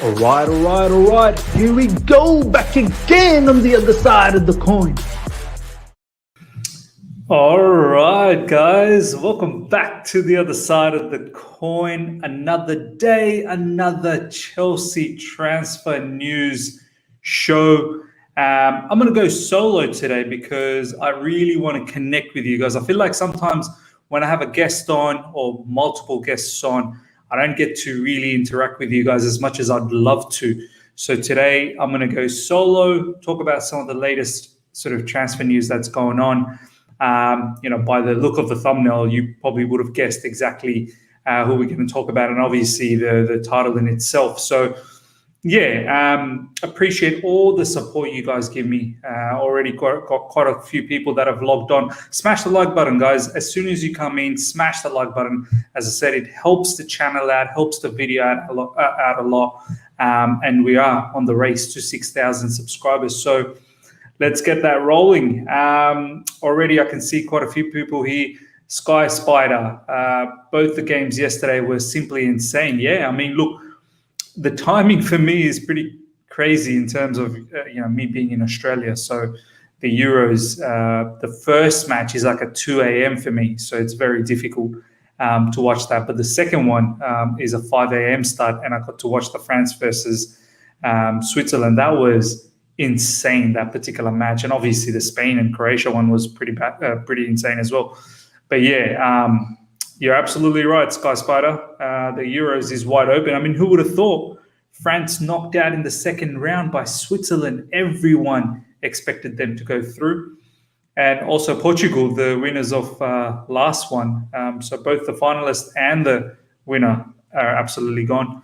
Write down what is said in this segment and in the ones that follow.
All right. Here we go, back again on the other side of the coin. All right, guys, welcome back to the other side of the coin. Another day, another Chelsea transfer news show. I'm going to go solo today because I really want to connect with you guys. I feel like sometimes when I have a guest on or multiple guests on, I don't get to really interact with you guys as much as I'd love to. So today I'm going to go solo, talk about some of the latest sort of transfer news that's going on. By the look of the thumbnail, you probably would have guessed exactly who we're going to talk about, and obviously the title in itself. So, appreciate all the support you guys give me. Already got quite a few people that have logged on. Smash the like button, guys. As soon as you come in, smash the like button. As I said, it helps the channel out, helps the video out a lot. And we are on the race to 6,000 subscribers. So let's get that rolling. Already I can see quite a few people here. Sky Spider. Both the games yesterday were simply insane. Yeah, I mean, look, the timing for me is pretty crazy in terms of me being in Australia. So the Euros, the first match is like at 2 a.m. for me. So it's very difficult to watch that. But the second one is a 5 a.m. start, and I got to watch the France versus Switzerland. That was insane, that particular match. And obviously the Spain and Croatia one was pretty insane as well. But you're absolutely right, Sky Spider. The Euros is wide open. I mean, who would have thought France knocked out in the second round by Switzerland? Everyone expected them to go through. And also Portugal, the winners of last one. So both the finalist and the winner are absolutely gone.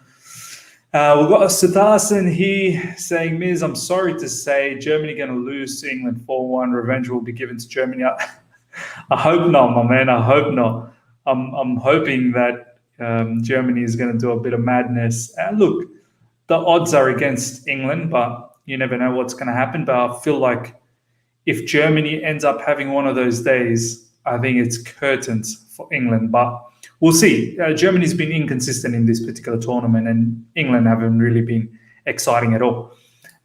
We've got Siddharthan here saying, Miz, I'm sorry to say Germany going to lose to England 4-1. Revenge will be given to Germany. I hope not, my man. I hope not. I'm hoping that Germany is going to do a bit of madness. Look, the odds are against England, but you never know what's going to happen. But I feel like if Germany ends up having one of those days, I think it's curtains for England. But we'll see. Germany's been inconsistent in this particular tournament, and England haven't really been exciting at all.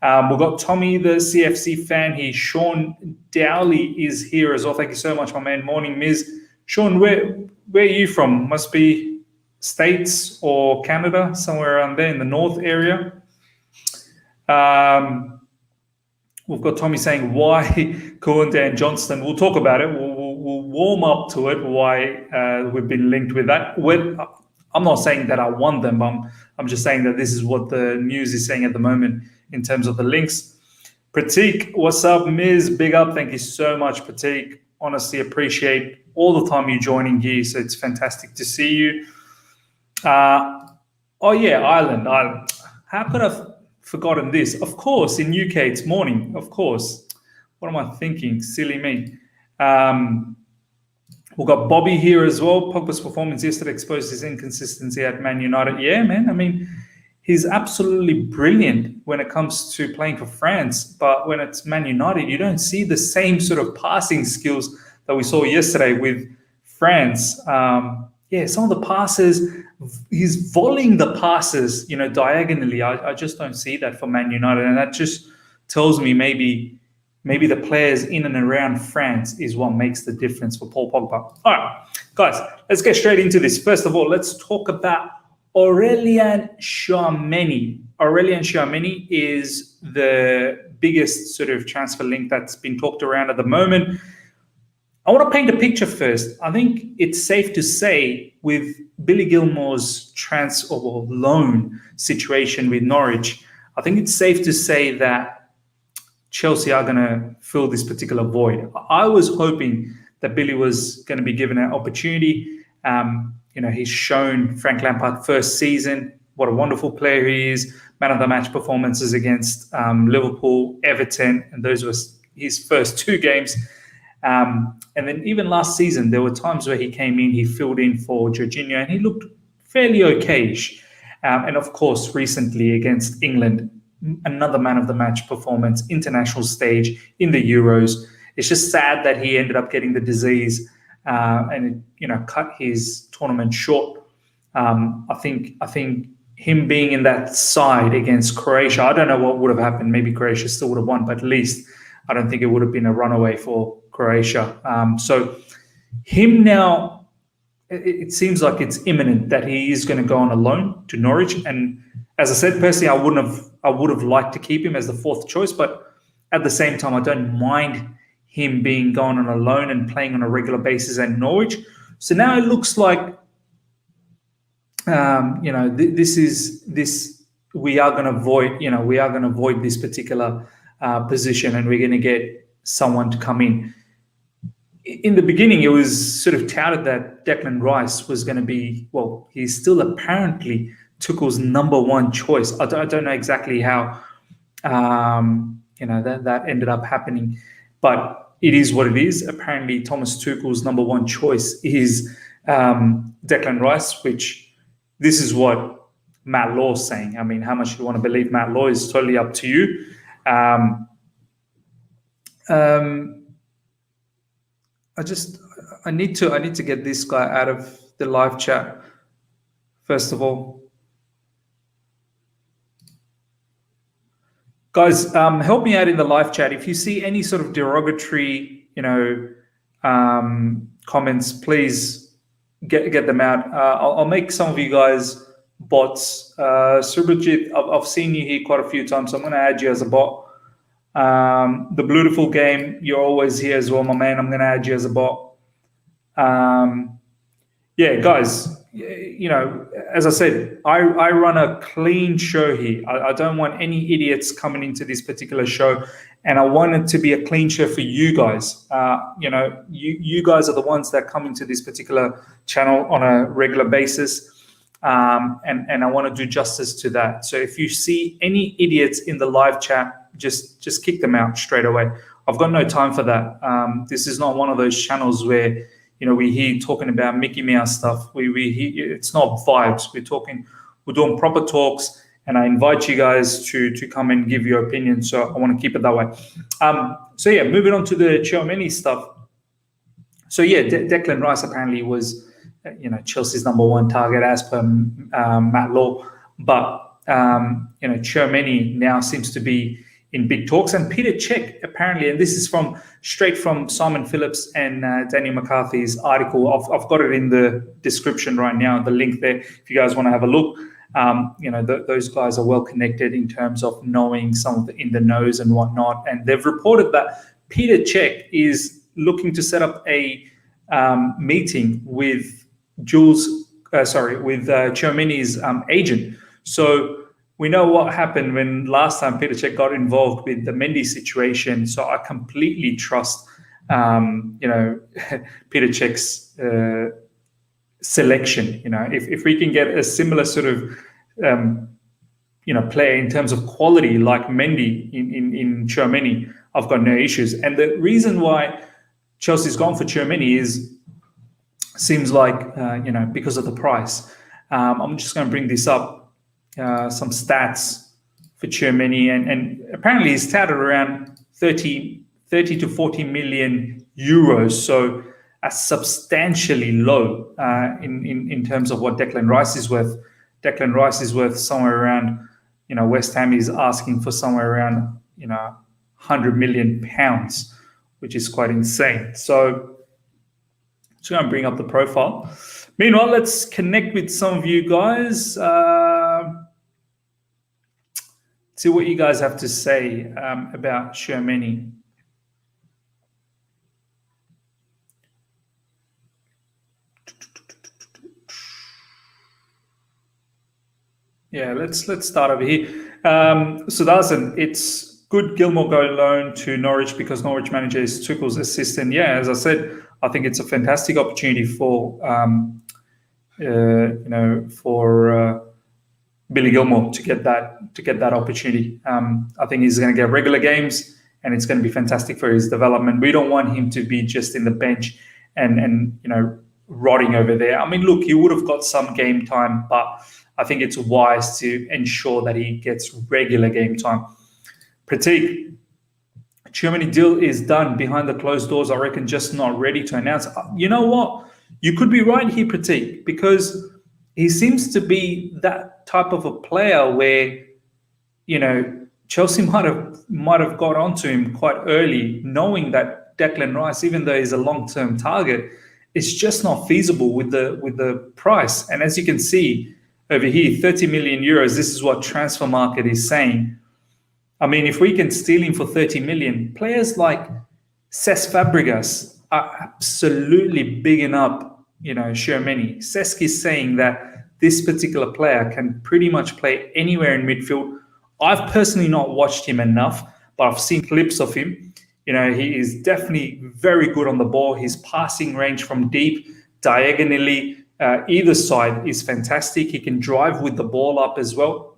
We've got Tommy, the CFC fan here. Sean Dowley is here as well. Thank you so much, my man. Morning, Miz. Sean, where are you from? Must be States or Canada, somewhere around there in the north area. We've got Tommy saying, why Kounde and Johnstone? We'll talk about it. We'll warm up to it, why we've been linked with that. I'm not saying that I want them, but I'm just saying that this is what the news is saying at the moment in terms of the links. Pratik, what's up, Miz? Big up. Thank you so much, Pratik. Honestly, appreciate all the time you joining here. So it's fantastic to see you. Ireland. How could I have forgotten this? Of course, in UK, it's morning. Of course. What am I thinking? Silly me. We've got Bobby here as well. Pogba's performance yesterday exposed his inconsistency at Man United. Yeah, man. I mean, he's absolutely brilliant when it comes to playing for France. But when it's Man United, you don't see the same sort of passing skills that we saw yesterday with France. Some of the passes, he's volleying the passes, diagonally. I just don't see that for Man United. And that just tells me maybe the players in and around France is what makes the difference for Paul Pogba. All right, guys, let's get straight into this. First of all, let's talk about Aurelien Tchouameni. Aurelien Tchouameni is the biggest sort of transfer link that's been talked around at the moment. I want to paint a picture first. I think it's safe to say with Billy Gilmour's loan situation with Norwich, I think it's safe to say that Chelsea are going to fill this particular void. I was hoping that Billy was going to be given an opportunity. He's shown Frank Lampard first season what a wonderful player he is. Man of the match performances against Liverpool, Everton, and those were his first two games. And then even last season, there were times where he came in, he filled in for Jorginho, and he looked fairly okay-ish. And of course, recently against England, another man of the match performance, international stage in the Euros. It's just sad that he ended up getting the disease and cut his tournament short. I think him being in that side against Croatia, I don't know what would have happened. Maybe Croatia still would have won, but at least I don't think it would have been a runaway for Croatia. So him now, it seems like it's imminent that he is going to go on a loan to Norwich. And as I said, personally, I would have liked to keep him as the fourth choice, but at the same time, I don't mind him being gone on a loan and playing on a regular basis at Norwich. So now it looks like, we are going to avoid this particular position, and we're going to get someone to come in. In the beginning, it was sort of touted that Declan Rice was going to be, well, he's still apparently Tuchel's number one choice. I don't know exactly how, that ended up happening, but it is what it is. Apparently, Thomas Tuchel's number one choice is Declan Rice, which this is what Matt Law's saying. I mean, how much you want to believe Matt Law is totally up to you. I need to get this guy out of the live chat first of all. Guys, help me out in the live chat. If you see any sort of derogatory, comments, please get them out. I'll make some of you guys bots. Surbajit, I've seen you here quite a few times, so I'm going to add you as a bot. The Beautiful Game, you're always here as well, my man. I'm going to add you as a bot. Yeah, guys, as I said, I run a clean show here. I don't want any idiots coming into this particular show, and I want it to be a clean show for you guys. You guys are the ones that come into this particular channel on a regular basis, and I want to do justice to that. So if you see any idiots in the live chat, just kick them out straight away. I've got no time for that. This is not one of those channels where we hear talking about Mickey Mouse stuff. It's not vibes. We're doing proper talks, and I invite you guys to come and give your opinion. So I want to keep it that way. Moving on to the Tchouaméni stuff. So yeah, Declan Rice apparently was, Chelsea's number one target as per Matt Law, but Tchouaméni now seems to be in big talks. And Petr Cech apparently, and this is straight from Simon Phillips and Daniel McCarthy's article. I've got it in the description right now, the link there, if you guys want to have a look. Those guys are well connected in terms of knowing some of the in the knows and whatnot. And they've reported that Petr Cech is looking to set up a meeting with Tchouaméni's agent. So we know what happened when last time Petr Cech got involved with the Mendy situation. So I completely trust, Petr Cech's selection. If we can get a similar sort of, player in terms of quality like Mendy in Tchouaméni, I've got no issues. And the reason why Chelsea's gone for Tchouaméni seems like, because of the price. I'm just going to bring this up. Some stats for Tchouaméni, and apparently he's touted around 30 to 40 million euros. So substantially low in terms of what Declan Rice is worth. Declan Rice is worth somewhere around, West Ham is asking for somewhere around, 100 million pounds, which is quite insane. So just going to bring up the profile. Meanwhile, let's connect with some of you guys. See what you guys have to say about Tchouaméni. Yeah, let's start over here. So Dawson, it's good Gilmore go loan to Norwich because Norwich manager is Tuchel's assistant. Yeah, as I said, I think it's a fantastic opportunity for Billy Gilmore to get that opportunity. I think he's going to get regular games, and it's going to be fantastic for his development. We don't want him to be just in the bench and rotting over there. I mean, look, he would have got some game time, but I think it's wise to ensure that he gets regular game time. Pratik, Tchouaméni deal is done behind the closed doors, I reckon, just not ready to announce. You know what? You could be right here, Pratik, because he seems to be that that type of a player where, Chelsea might have got onto him quite early, knowing that Declan Rice, even though he's a long-term target, it's just not feasible with the price. And as you can see over here, 30 million euros, this is what Transfer Market is saying. I mean, if we can steal him for 30 million, players like Cesc Fabregas are absolutely bigging up, Tchouaméni. Cesc is saying that this particular player can pretty much play anywhere in midfield. I've personally not watched him enough, but I've seen clips of him. He is definitely very good on the ball. His passing range from deep, diagonally, either side is fantastic. He can drive with the ball up as well.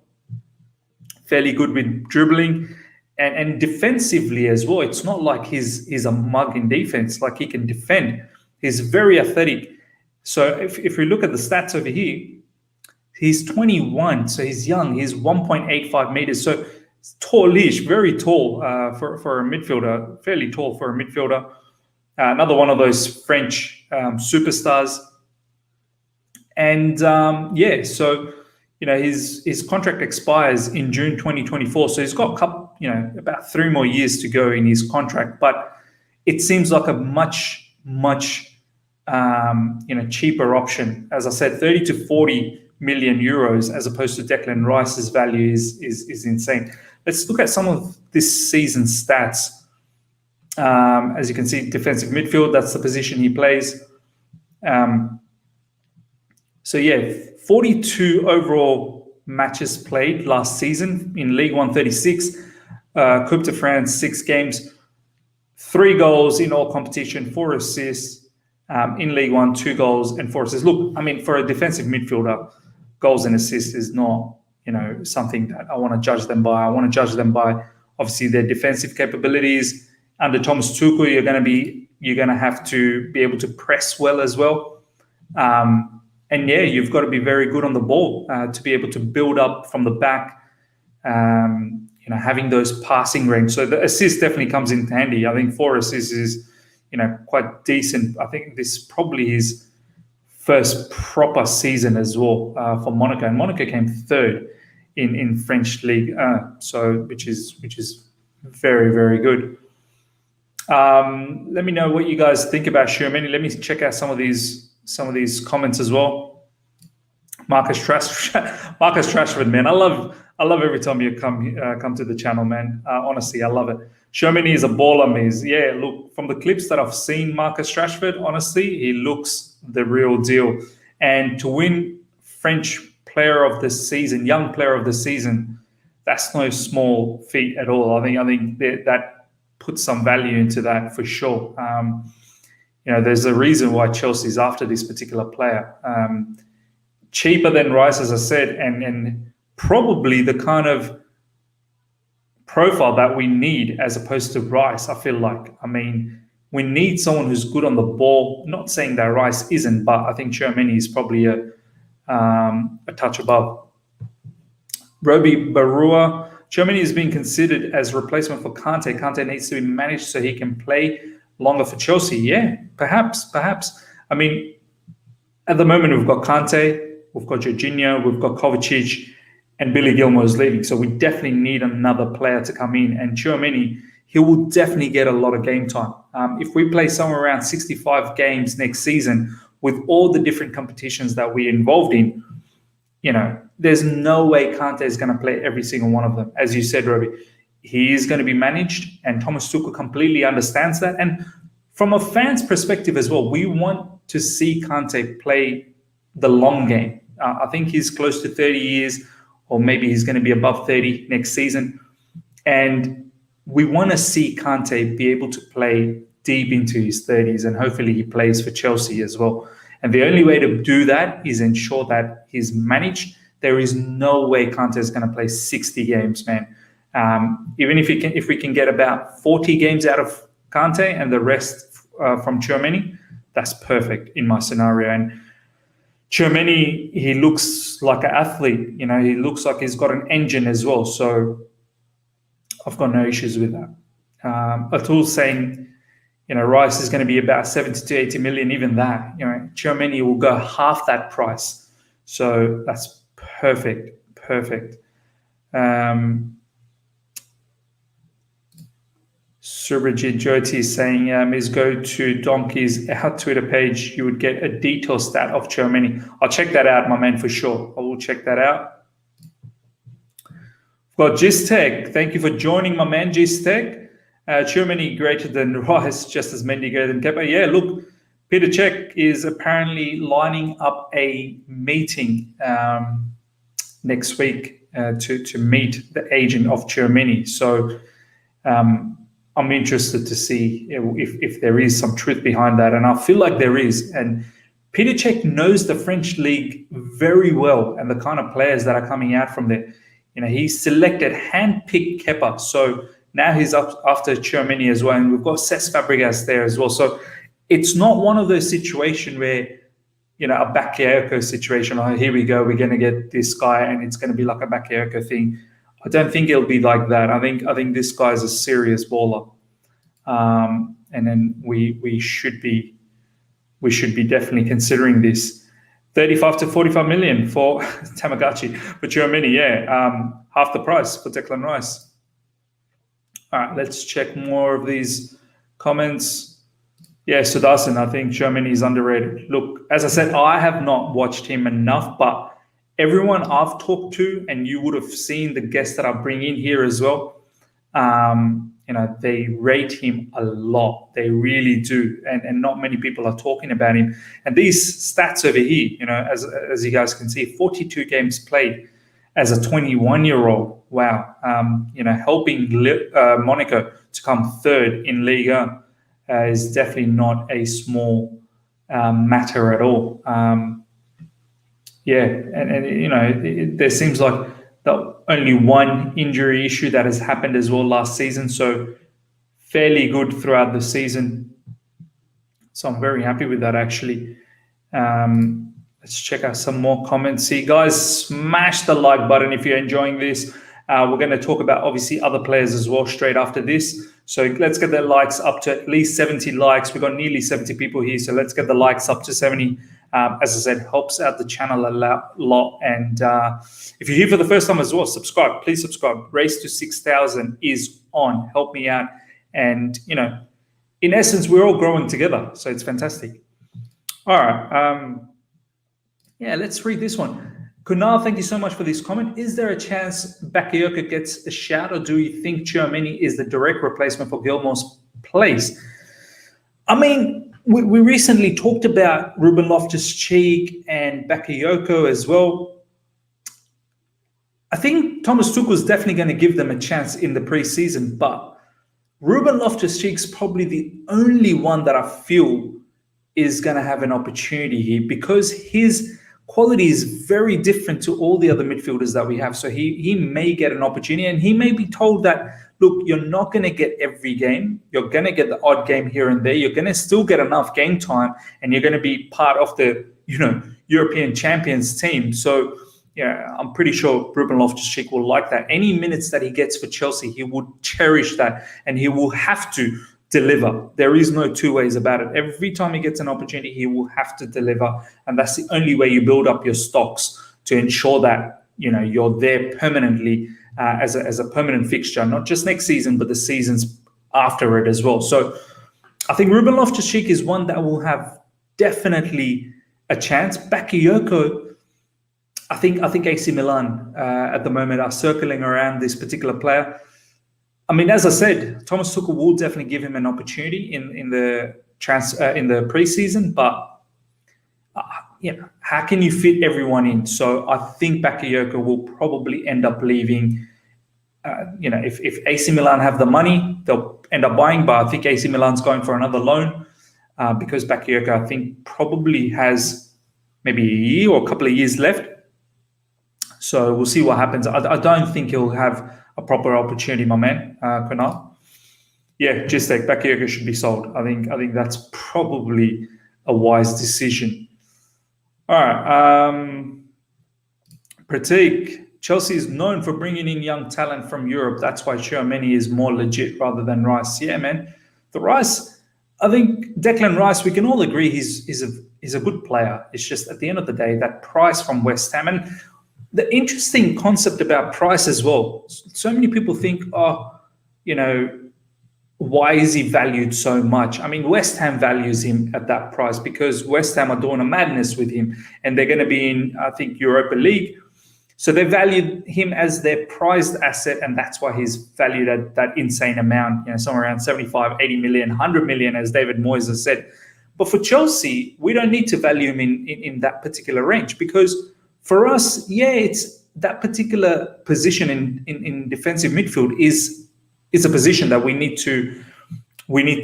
Fairly good with dribbling and defensively as well. It's not like he's a mug in defense. Like, he can defend. He's very athletic. So if we look at the stats over here, he's 21, so he's young. He's 1.85 meters. So tallish, very tall for a midfielder, fairly tall for a midfielder. Another one of those French superstars. And so his contract expires in June 2024. So he's got about 3 more years to go in his contract. But it seems like a much cheaper option. As I said, 30 to 40 million euros as opposed to Declan Rice's value is insane. Let's look at some of this season's stats. As you can see, defensive midfield, that's the position he plays. 42 overall matches played last season in League 136. Coupe de France, 6 games, 3 goals in all competition, 4 assists. In League 1, 2 goals and 4 assists. Look, I mean, for a defensive midfielder, goals and assists is not, something that I want to judge them by. I want to judge them by, obviously, their defensive capabilities. Under Thomas Tuchel, you're going to have to be able to press well as well. You've got to be very good on the ball to be able to build up from the back. Having those passing range. So the assist definitely comes in handy. I think 4 assists is, quite decent. I think this is probably his first proper season as well for Monaco. And Monaco came 3rd in French league, which is very, very good. Let me know what you guys think about Tchouaméni. Let me check out some of these comments as well. Marcus Rashford, man, I love every time you come to the channel, man. Honestly, I love it. Tchouaméni is a baller, Miz. Yeah, look, from the clips that I've seen, Marcus Rashford, honestly, he looks the real deal. And to win French Player of the Season, Young Player of the Season, that's no small feat at all. I think that puts some value into that for sure. There's a reason why Chelsea's after this particular player. Cheaper than Rice, as I said, and probably the kind of profile that we need as opposed to Rice, I feel like. I mean, we need someone who's good on the ball. Not saying that Rice isn't, but I think Tchouaméni is probably a touch above. Roby Barua, Tchouaméni is being considered as replacement for Kounde. Kounde needs to be managed so he can play longer for Chelsea. Yeah, perhaps. I mean, at the moment, we've got Kounde, we've got Jorginho, we've got Kovacic, and Billy Gilmour's leaving. So we definitely need another player to come in. And Tchouaméni, he will definitely get a lot of game time. If we play somewhere around 65 games next season with all the different competitions that we're involved in, there's no way Kounde is going to play every single one of them. As you said, Robbie, he is going to be managed, and Thomas Tuchel completely understands that. And from a fan's perspective as well, we want to see Kounde play the long game. I think he's close to 30 years, or maybe he's going to be above 30 next season. And we want to see Kounde be able to play deep into his 30s, and hopefully he plays for Chelsea as well. And the only way to do that is ensure that he's managed. There is no way Kounde is going to play 60 games, man. Even if we can get about 40 games out of Kounde and the rest from Tchouaméni, that's perfect in my scenario. And Tchouaméni, he looks like an athlete. He looks like he's got an engine as well. So I've got no issues with that. Atul's saying, Rice is going to be about 70 to 80 million, even that. Tchouaméni will go half that price. So that's Perfect. Subrajit Jyoti is saying, is go to Donkey's our Twitter page. You would get a detailed stat of Tchouaméni. I'll check that out, my man, for sure. I will check that out. We've got Gistech. Thank you for joining, my man, Gistech. Tchouaméni greater than Rice, just as Mendy greater than Kepa. Yeah, look, Petr Cech is apparently lining up a meeting next week to meet the agent of Tchouaméni. So I'm interested to see if there is some truth behind that. And I feel like there is. And Petr Cech knows the French league very well and the kind of players that are coming out from there. You know, he selected, handpicked Kepa. So now he's up after Tchouaméni as well. And we've got Cesc Fabregas there as well. So it's not one of those situations where, you know, a Bakayoko situation. Oh, here we go. We're going to get this guy and it's going to be like a Bakayoko thing. I don't think it'll be like that. I think this guy's a serious baller. And then we should be definitely considering this. 35 to 45 million for Tamagotchi. For Tchouaméni, half the price for Declan Rice. All right, let's check more of these comments. Yeah, Sudarshan, I think Tchouaméni is underrated. Look, as I said, I have not watched him enough, but everyone I've talked to, and you would have seen the guests that I bring in here as well, you know, they rate him a lot. They really do. And not many people are talking about him. And these stats over here, you know, as you guys can see, 42 games played as a 21-year-old. Wow. You know, helping Monaco to come third in Liga is definitely not a small matter at all. Yeah, and you know, there seems like the only one injury issue that has happened as well last season. So fairly good throughout the season. So I'm very happy with that, actually. Let's check out some more comments here. Guys, smash the like button if you're enjoying this. We're going to talk about, obviously, other players as well straight after this. So let's get the likes up to at least 70 likes. We've got nearly 70 people here. So let's get the likes up to 70. As I said, helps out the channel a lot. And if you're here for the first time as well, subscribe. Please subscribe. Race to 6,000 is on. Help me out. And, you know, in essence, we're all growing together. So it's fantastic. All right. Yeah, let's read this one. Kunal, thank you so much for this comment. Is there a chance Bakayoko gets a shout, or do you think Tchouaméni is the direct replacement for Gilmore's place? I mean, we recently talked about Ruben Loftus-Cheek and Bakayoko as well. I think Thomas Tuchel is definitely going to give them a chance in the preseason, but Ruben Loftus-Cheek's probably the only one that I feel is going to have an opportunity here, because his quality is very different to all the other midfielders that we have. So he may get an opportunity, and he may be told that, look, you're not going to get every game. You're going to get the odd game here and there. You're going to still get enough game time, and you're going to be part of the, you know, European champions team. So, yeah, I'm pretty sure Ruben Loftus-Cheek will like that. Any minutes that he gets for Chelsea, he would cherish that, and he will have to deliver. There is no two ways about it. Every time he gets an opportunity, he will have to deliver, and that's the only way you build up your stocks to ensure that, you know, you're there permanently as a permanent fixture, not just next season, but the seasons after it as well. So I think Ruben Loftus-Cheek is one that will have definitely a chance. Bakayoko, I think AC Milan at the moment are circling around this particular player. I mean, as I said, Thomas Tuchel will definitely give him an opportunity in the preseason, but you know, how can you fit everyone in? So I think Bakayoko will probably end up leaving. You know, if AC Milan have the money, they'll end up buying, but I think AC Milan's going for another loan because Bakayoko, I think, probably has maybe a year or a couple of years left. So we'll see what happens. I don't think he'll have a proper opportunity, my man, Kunal. Yeah, just like Bakayoko should be sold. I think that's probably a wise decision. All right. Pratik, Chelsea is known for bringing in young talent from Europe. That's why Tchouaméni is more legit rather than Rice. Yeah, man. The Rice, I think Declan Rice, we can all agree he's a good player. It's just at the end of the day, that price from West Ham, and the interesting concept about price as well. So many people think, oh, you know, why is he valued so much? I mean, West Ham values him at that price because West Ham are doing a madness with him, and they're going to be in, I think, Europa League. So they valued him as their prized asset, and that's why he's valued at that insane amount, you know, somewhere around 75, 80 million, 100 million, as David Moyes has said. But for Chelsea, we don't need to value him in that particular range, because for us, yeah, it's that particular position in defensive midfield is a position that we need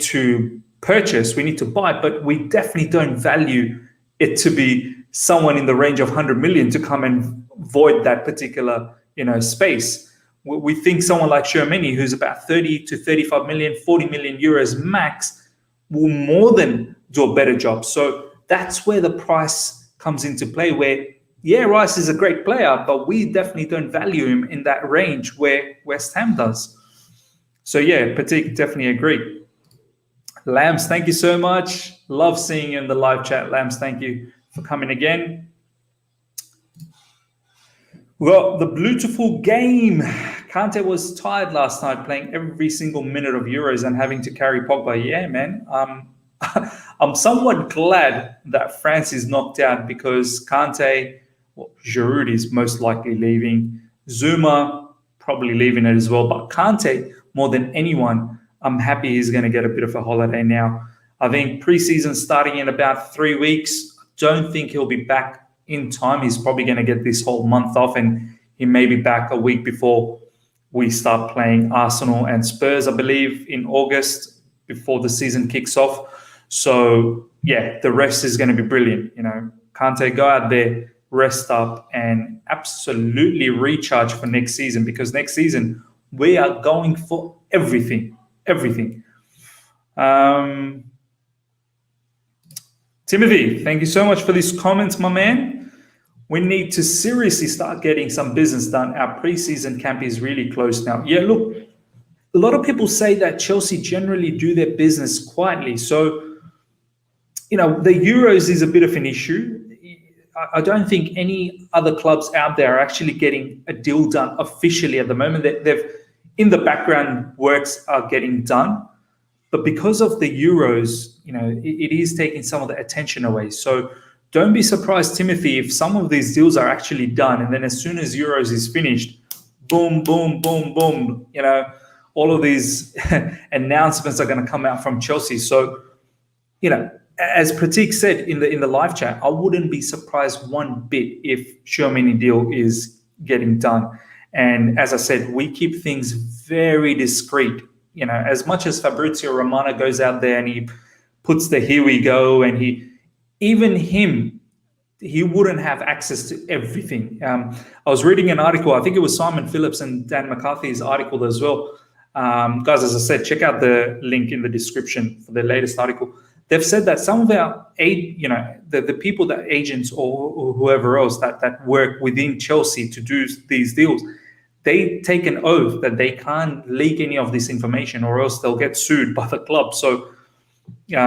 to purchase, we need to buy, but we definitely don't value it to be someone in the range of 100 million to come and void that particular, you know, space. We think someone like Tchouaméni, who's about 30 to 35 million, 40 million euros max, will more than do a better job. So that's where the price comes into play, where, yeah, Rice is a great player, but we definitely don't value him in that range where West Ham does. So yeah, Petr, definitely agree. Lambs, thank you so much. Love seeing you in the live chat. Lambs, thank you for coming again. We got the beautiful game. Kounde was tired last night, playing every single minute of Euros and having to carry Pogba. Yeah, man. I'm somewhat glad that France is knocked out, because Kounde, well, Giroud is most likely leaving. Zouma probably leaving it as well. But Kounde, more than anyone, I'm happy he's going to get a bit of a holiday now. I think preseason starting in about 3 weeks. Don't think he'll be back in time. He's probably going to get this whole month off, and he may be back a week before we start playing Arsenal and Spurs, I believe, in August, before the season kicks off. So yeah, the rest is going to be brilliant. You know, Kounde, go out there, rest up, and absolutely recharge for next season, because next season we are going for everything. Timothy, thank you so much for these comments, my man. We need to seriously start getting some business done. Our preseason camp is really close now. Yeah, look, a lot of people say that Chelsea generally do their business quietly. So, you know, the Euros is a bit of an issue. I don't think any other clubs out there are actually getting a deal done officially at the moment. They've in the background, works are getting done. But because of the Euros, you know, it is taking some of the attention away. So don't be surprised, Timothy, if some of these deals are actually done, and then as soon as Euros is finished, boom, boom, boom, boom, you know, all of these announcements are going to come out from Chelsea. So, you know, as Pratik said in the live chat, I wouldn't be surprised one bit if Tchouaméni deal is getting done. And as I said, we keep things very discreet. You know, as much as Fabrizio Romano goes out there and he puts the here we go, and he wouldn't have access to everything. I was reading an article, I think it was Simon Phillips and Dan McCarthy's article as well. Guys, as I said, check out the link in the description for the latest article. They've said that some of our the people, that agents or whoever else that work within Chelsea to do these deals, they take an oath that they can't leak any of this information, or else they'll get sued by the club. So, there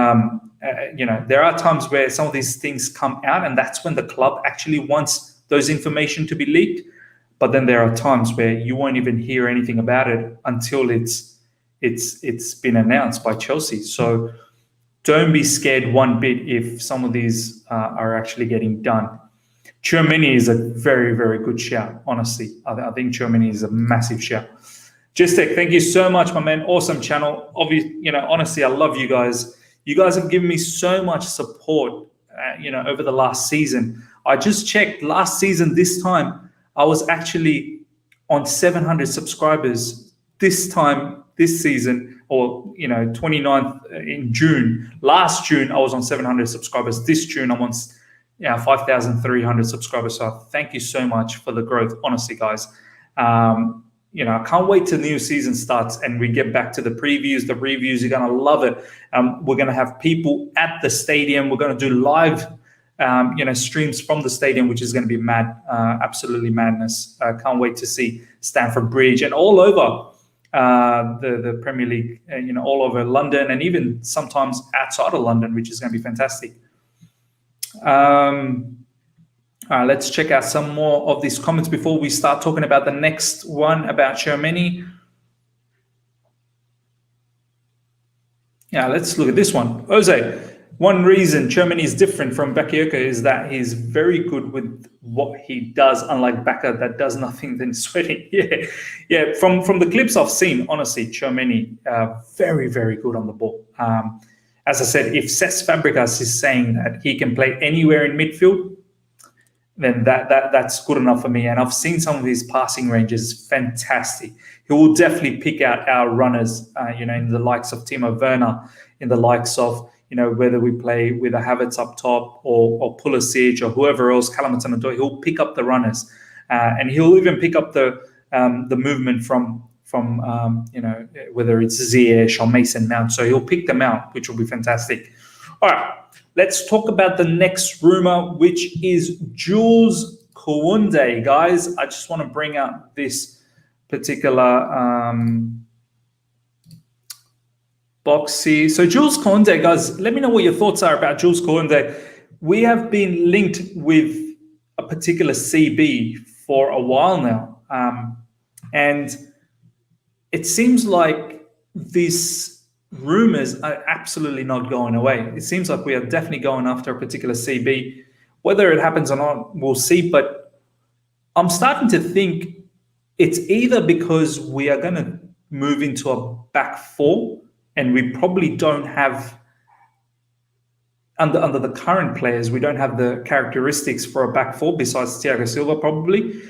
are times where some of these things come out, and that's when the club actually wants those information to be leaked. But then there are times where you won't even hear anything about it until it's been announced by Chelsea. So don't be scared one bit if some of these are actually getting done. Tchouaméni is a very, very good shout, honestly. I think Tchouaméni is a massive shout. Justek, thank you so much, my man. Awesome channel. Obviously, honestly, I love you guys. You guys have given me so much support, over the last season. I just checked last season, this time, I was actually on 700 subscribers. This season, or 29th in June. Last June, I was on 700 subscribers. This June, I'm on 5,300 subscribers. So thank you so much for the growth, honestly, guys. I can't wait till the new season starts and we get back to the previews, the reviews. You're going to love it. We're going to have people at the stadium. We're going to do live, streams from the stadium, which is going to be mad, absolutely madness. Can't wait to see Stamford Bridge and all over the Premier League, all over London, and even sometimes outside of London, which is going to be fantastic. Let's check out some more of these comments before we start talking about the next one about Tchouaméni. Yeah, let's look at this one. Jose, one reason Tchouaméni is different from Bakayoko is that he's very good with what he does, unlike Baka that does nothing than sweating. Yeah. From the clips I've seen, honestly, Tchouaméni, very, very good on the ball. As I said, if Cesc Fabregas is saying that he can play anywhere in midfield, then that's good enough for me. And I've seen some of his passing ranges, fantastic. He will definitely pick out our runners, in the likes of Timo Werner, in the likes of, whether we play with a Havertz up top or Pulisic or whoever else, Callum Hudson-Odoi, he'll pick up the runners. And he'll even pick up the movement from whether it's Ziyech or Mason Mount. So he'll pick them out, which will be fantastic. All right. Let's talk about the next rumor, which is Jules Koundé, guys. I just want to bring up this particular box here. So Jules Koundé, guys, let me know what your thoughts are about Jules Koundé. We have been linked with a particular CB for a while now. And it seems like these rumors are absolutely not going away. It seems like we are definitely going after a particular CB. Whether it happens or not, we'll see. But I'm starting to think it's either because we are going to move into a back four and we probably don't have, under the current players, we don't have the characteristics for a back four besides Thiago Silva probably.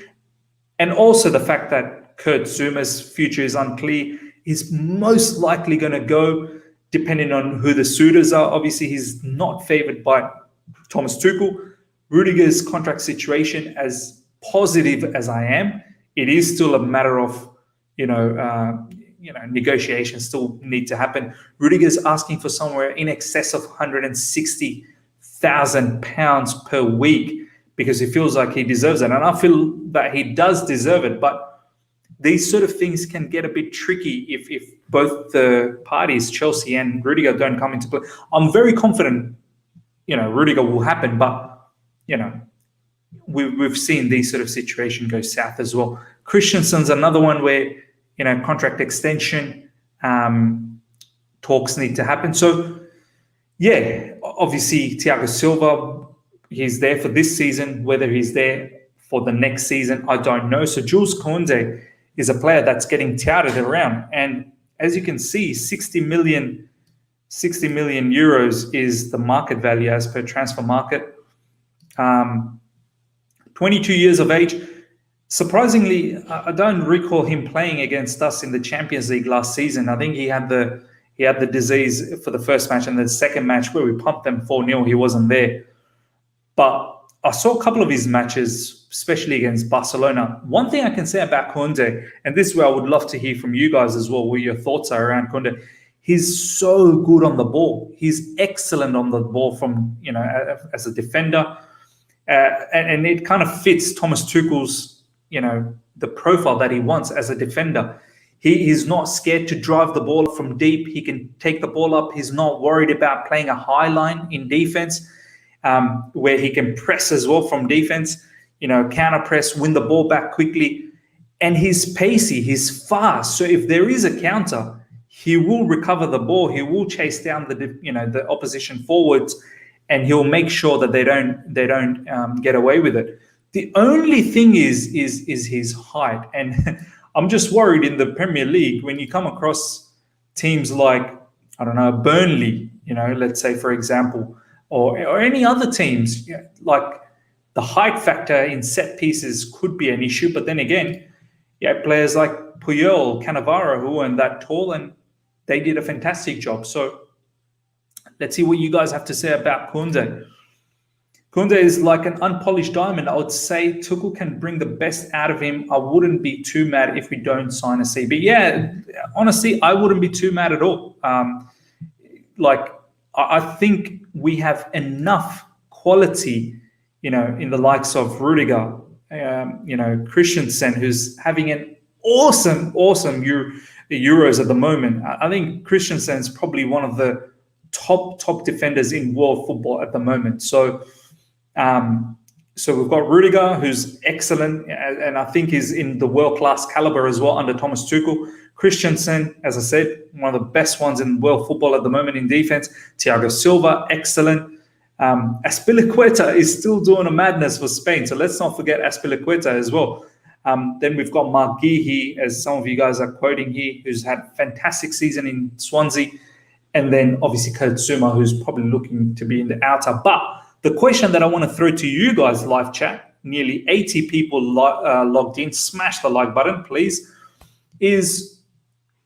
And also the fact that Kurt Zouma's future is unclear. He's most likely going to go, depending on who the suitors are. Obviously, he's not favored by Thomas Tuchel. Rudiger's contract situation, as positive as I am, it is still a matter of, negotiations still need to happen. Rudiger's asking for somewhere in excess of £160,000 per week because he feels like he deserves it. And I feel that he does deserve it, but these sort of things can get a bit tricky if both the parties, Chelsea and Rudiger, don't come into play. I'm very confident, Rudiger will happen, but, we've seen these sort of situations go south as well. Christensen's another one where, contract extension talks need to happen. So, yeah, obviously Thiago Silva, he's there for this season. Whether he's there for the next season, I don't know. So Jules Koundé is a player that's getting touted around. And as you can see, 60 million euros is the market value as per Transfer Market. 22 years of age. Surprisingly, I don't recall him playing against us in the Champions League last season. I think he had the disease for the first match, and the second match where we pumped them 4-0, he wasn't there. But I saw a couple of his matches, especially against Barcelona. One thing I can say about Kounde, and this is where I would love to hear from you guys as well, what your thoughts are around Kounde. He's so good on the ball. He's excellent on the ball from, as a defender. And it kind of fits Thomas Tuchel's, the profile that he wants as a defender. He's not scared to drive the ball from deep. He can take the ball up. He's not worried about playing a high line in defense, where he can press as well from defense, counter press, win the ball back quickly. And he's pacey, he's fast. So if there is a counter, he will recover the ball. He will chase down the opposition forwards, and he'll make sure that they don't get away with it. The only thing is his height, and I'm just worried in the Premier League when you come across teams like, I don't know, Burnley, let's say for example, or any other teams, like the height factor in set pieces could be an issue. But then again, players like Puyol, Cannavaro, who weren't that tall, and they did a fantastic job. So let's see what you guys have to say about Kounde. Kounde is like an unpolished diamond. I would say Tuchel can bring the best out of him. I wouldn't be too mad if we don't sign a CB. Yeah, honestly, I wouldn't be too mad at all. I think we have enough quality, in the likes of Rudiger, Christensen, who's having an awesome Euros at the moment. I think Christensen's probably one of the top defenders in world football at the moment. So, So we've got Rudiger, who's excellent, and I think is in the world-class caliber as well under Thomas Tuchel. Christensen, as I said, one of the best ones in world football at the moment in defense. Thiago Silva, excellent. Azpilicueta is still doing a madness for Spain, so let's not forget Azpilicueta as well. Then we've got Marquinhos, as some of you guys are quoting here, who's had a fantastic season in Swansea. And then obviously Kurt Zouma, who's probably looking to be in the outer. But the question that I want to throw to you guys, live chat, nearly 80 people logged in, smash the like button, please, is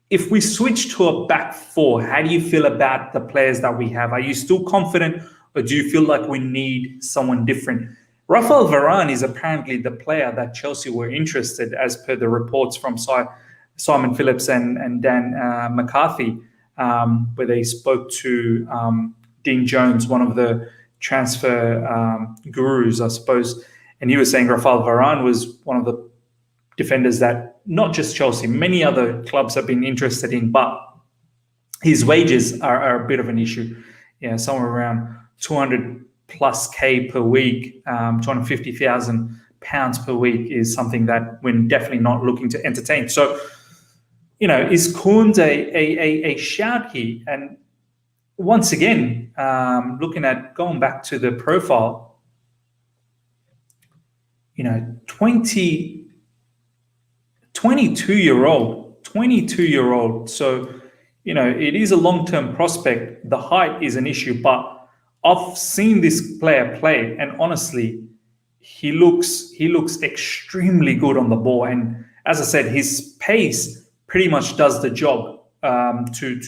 if we switch to a back four, how do you feel about the players that we have? Are you still confident, or do you feel like we need someone different? Rafael Varane is apparently the player that Chelsea were interested, as per the reports from Simon Phillips and Dan McCarthy, where they spoke to Dean Jones, one of the transfer gurus, I suppose, and he was saying Rafael Varane was one of the defenders that not just Chelsea, many other clubs have been interested in, but his wages are a bit of an issue. Yeah, somewhere around 200 plus K per week, 250,000 pounds per week is something that we're definitely not looking to entertain. So, is Kounde a shout here? And once again, going back to the profile, 22-year-old. So, it is a long-term prospect. The height is an issue, but I've seen this player play, and honestly, he looks extremely good on the ball. And as I said, his pace pretty much does the job to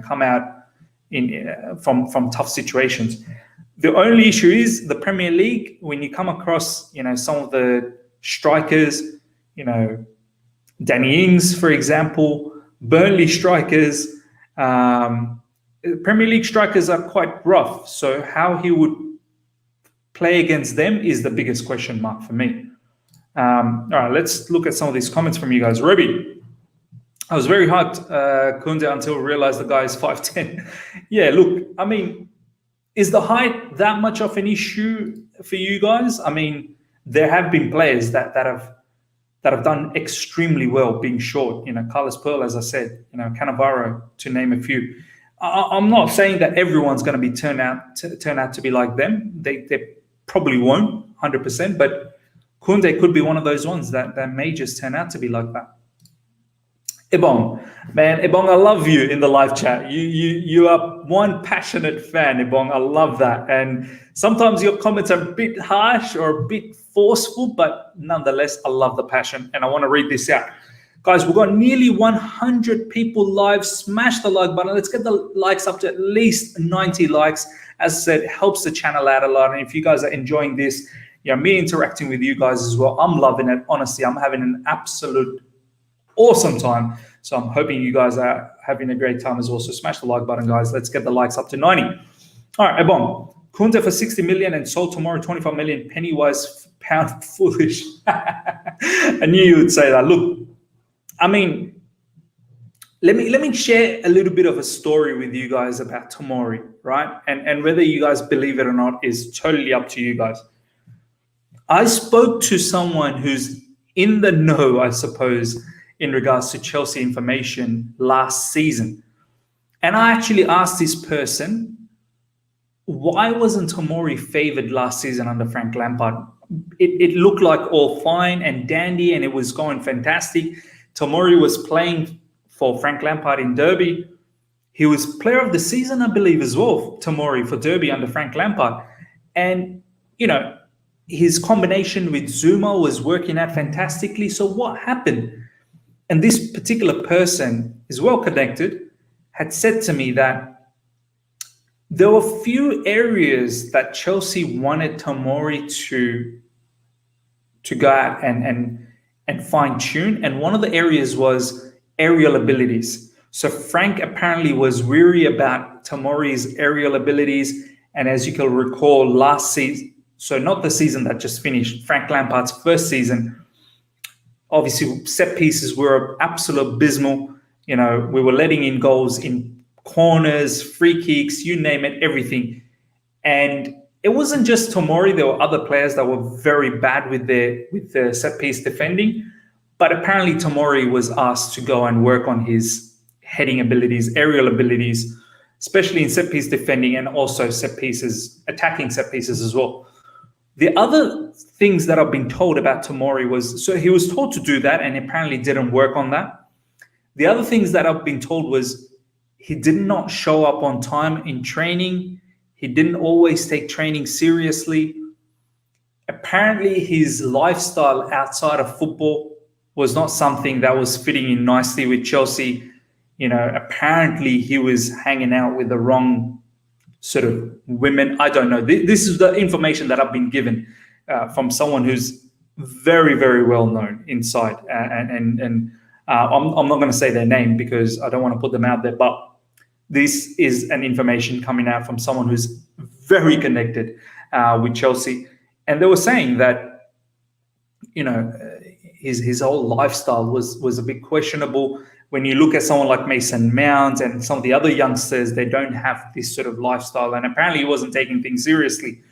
come out from tough situations. The only issue is the Premier League. When you come across some of the strikers, Danny Ings, for example, Burnley strikers, Premier League strikers are quite rough. So how he would play against them is the biggest question mark for me. All right, let's look at some of these comments from you guys. Ruby, I was very hyped, Kounde, until I realized the guy is 5'10". Yeah, look, I mean, is the height that much of an issue for you guys? I mean, there have been players that have done extremely well being short. Carlos Pearl, as I said, Cannavaro, to name a few. I'm not saying that everyone's going to be turn out to be like them. They probably won't 100%, but Kounde could be one of those ones that may just turn out to be like that. Ebong, man, Ebong, I love you in the live chat. You are one passionate fan, Ebong. I love that. And sometimes your comments are a bit harsh or a bit forceful, but nonetheless, I love the passion. And I want to read this out. Guys, we've got nearly 100 people live. Smash the like button. Let's get the likes up to at least 90 likes. As I said, it helps the channel out a lot. And if you guys are enjoying this, me interacting with you guys as well, I'm loving it. Honestly, I'm having an absolute awesome time. So I'm hoping you guys are having a great time as well. So smash the like button, guys. Let's get the likes up to 90. All right, Ebon. Kounde for 60 million and sold tomorrow 25 million. Pennywise pound foolish. I knew you would say that. Look, I mean, let me share a little bit of a story with you guys about Tomori, right? And whether you guys believe it or not is totally up to you guys. I spoke to someone who's in the know, I suppose, in regards to Chelsea information last season. And I actually asked this person, why wasn't Tomori favored last season under Frank Lampard? It looked like all fine and dandy and it was going fantastic. Tomori was playing for Frank Lampard in Derby. He was player of the season, I believe, as well, Tomori, for Derby under Frank Lampard. And, his combination with Zouma was working out fantastically. So what happened? And this particular person is well connected, had said to me that there were a few areas that Chelsea wanted Tomori to go out and fine tune. And one of the areas was aerial abilities. So Frank apparently was weary about Tomori's aerial abilities. And as you can recall, last season, so not the season that just finished, Frank Lampard's first season, obviously set pieces were absolute abysmal. We were letting in goals in corners, free kicks, you name it, everything. And it wasn't just Tomori. There were other players that were very bad with the set piece defending. But apparently Tomori was asked to go and work on his heading abilities, aerial abilities, especially in set piece defending and also set pieces, attacking set pieces as well. The other things that I've been told about Tomori was, so he was told to do that and apparently didn't work on that. The other things that I've been told was he did not show up on time in training. He didn't always take training seriously. Apparently his lifestyle outside of football was not something that was fitting in nicely with Chelsea. You know, apparently he was hanging out with the wrong sort of women. I don't know. This is the information that I've been given from someone who's very, very well known inside. I'm not going to say their name because I don't want to put them out there, but this is an information coming out from someone who's very connected with Chelsea. And they were saying that, you know, his whole lifestyle was a bit questionable. When you look at someone like Mason Mount and some of the other youngsters, they don't have this sort of lifestyle. And apparently he wasn't taking things seriously.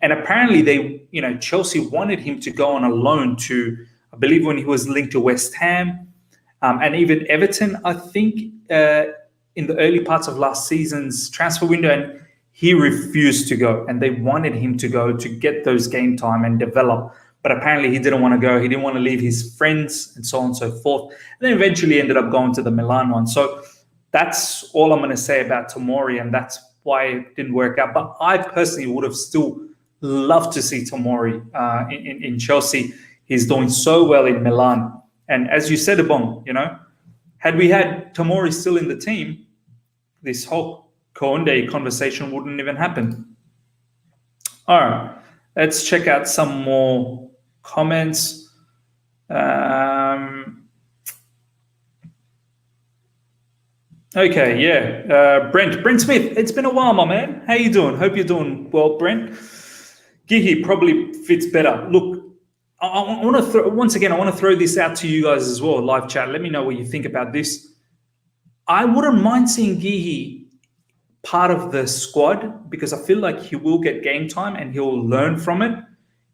And apparently Chelsea wanted him to go on a loan to, I believe when he was linked to West Ham and even Everton, I think, in the early parts of last season's transfer window, and he refused to go. And they wanted him to go to get those game time and develop. But apparently he didn't want to go. He didn't want to leave his friends and so on and so forth. And then eventually ended up going to the Milan one. So that's all I'm going to say about Tomori, and that's why it didn't work out. But I personally would have still loved to see Tomori in Chelsea. He's doing so well in Milan. And as you said, Abong, you know, had we had Tomori still in the team, this whole Kounde conversation wouldn't even happen. All right, let's check out some more comments. Okay, yeah. Brent Smith, it's been a while, my man. How you doing? Hope you're doing well, Brent. Gihi probably fits better. Look, I want to throw this out to you guys as well, live chat. Let me know what you think about this. I wouldn't mind seeing Gihi part of the squad because I feel like he will get game time and he'll learn from it.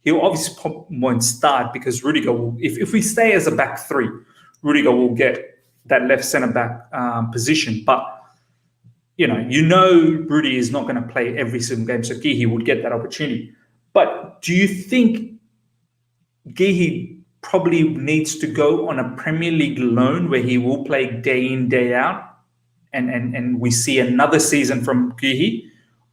He'll obviously won't start because Rudiger will, if we stay as a back three, Rudiger will get that left centre back position. But, you know, Rudy is not going to play every single game, so Gihi would get that opportunity. But do you think Gihi probably needs to go on a Premier League loan where he will play day in, day out, and we see another season from Gihi?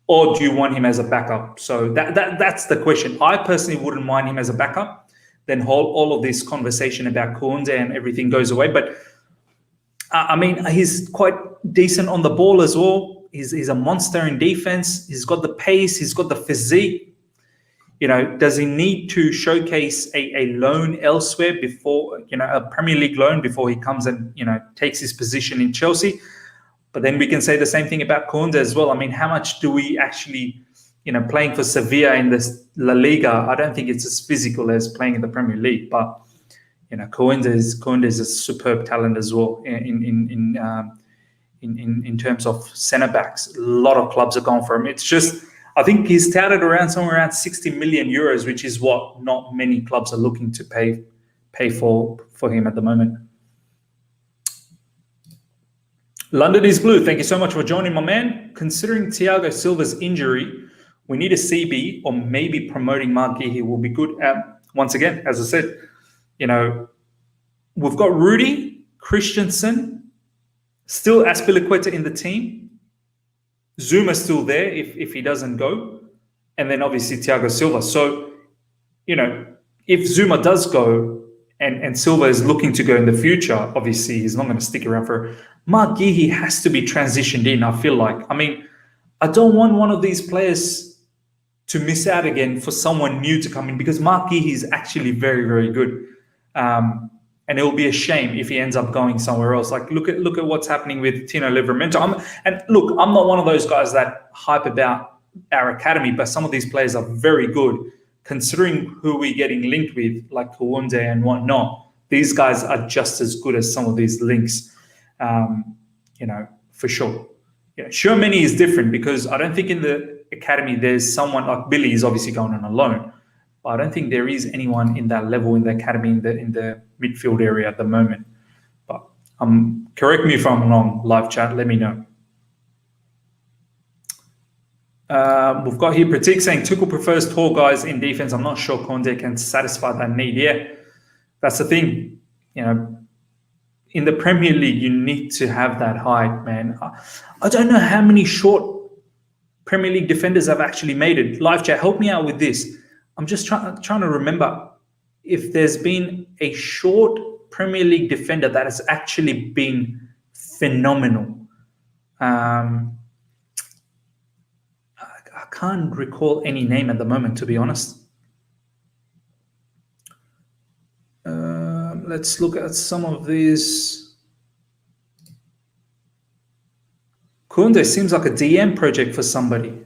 Or do you want him as a backup? So that's the question. I personally wouldn't mind him as a backup. Then all of this conversation about Kounde and everything goes away. But I mean, he's quite decent on the ball as well. He's a monster in defense. He's got the pace. He's got the physique. You know, does he need to showcase a loan elsewhere before, a Premier League loan before he comes and, takes his position in Chelsea? But then we can say the same thing about Kounde as well. I mean, how much do we actually, playing for Sevilla in this La Liga, I don't think it's as physical as playing in the Premier League. But, Kounde is a superb talent as well in terms of centre backs. A lot of clubs are going for him. It's just, I think he's touted somewhere around 60 million euros, which is what not many clubs are looking to pay for him at the moment. London is blue. Thank you so much for joining, my man. Considering Thiago Silva's injury, we need a CB or maybe promoting Mark Gihi will be good. Once again, as I said, we've got Rudy, Christensen, still Azpilicueta in the team. Zouma's still there if he doesn't go. And then obviously Thiago Silva. So, if Zouma does go and Silva is looking to go in the future, obviously he's not going to stick around for... Mark Gihi has to be transitioned in, I feel like. I mean, I don't want one of these players to miss out again for someone new to come in because Mark Gihi is actually very, very good. And it will be a shame if he ends up going somewhere else. Like, look at what's happening with Tino Livramento. I'm not one of those guys that hype about our academy, but some of these players are very good. Considering who we're getting linked with, like Kounde and whatnot, these guys are just as good as some of these links, for sure. Tchouaméni is different because I don't think in the academy, there's someone like Billy is obviously going on a loan, but I don't think there is anyone in that level in the academy in the midfield area at the moment. But correct me if I'm wrong, live chat, let me know. We've got here Pratik saying Tuchel prefers tall guys in defense. I'm not sure Kounde can satisfy that need. Yeah, that's the thing. You know, in the Premier League, you need to have that height, man. I don't know how many short Premier League defenders have actually made it. Live chat, help me out with this. I'm just trying to remember if there's been a short Premier League defender that has actually been phenomenal. I can't recall any name at the moment, to be honest. Let's look at some of these. Kounde seems like a DM project for somebody.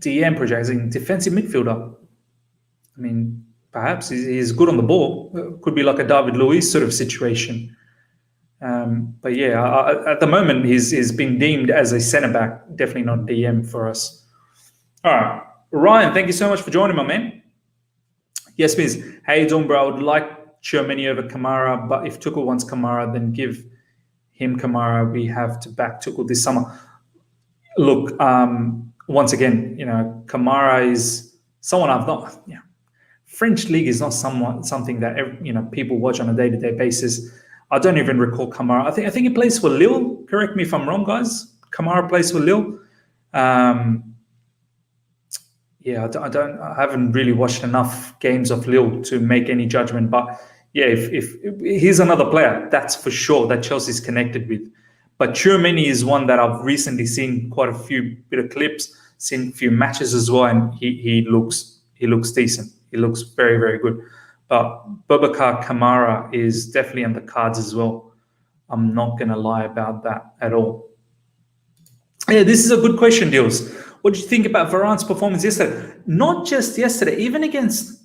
DM project, as in defensive midfielder. I mean, perhaps he's good on the ball. Could be like a David Luiz sort of situation. But yeah, at the moment, he's being deemed as a centre-back, definitely not DM for us. All right. Ryan, thank you so much for joining, my man. Yes, please. How you doing, bro? I would like Tchouameni over Kamara, but if Tuchel wants Kamara, then give him Kamara. We have to back Tuchel this summer. Look, once again, you know, Kamara is someone I've not. Yeah, French league is not something that you know people watch on a day-to-day basis. I don't even recall Kamara. I think he plays for Lille. Correct me if I'm wrong, guys. Kamara plays for Lille. Yeah, I haven't really watched enough games of Lille to make any judgment. But yeah, if he's another player, that's for sure that Chelsea's connected with. But Tchouaméni is one that I've recently seen quite a few bit of clips, seen a few matches as well, and he looks decent. He looks very, very good. But Boubacar Kamara is definitely on the cards as well. I'm not going to lie about that at all. Yeah, this is a good question, Deals. What do you think about Varane's performance yesterday? Not just yesterday, even against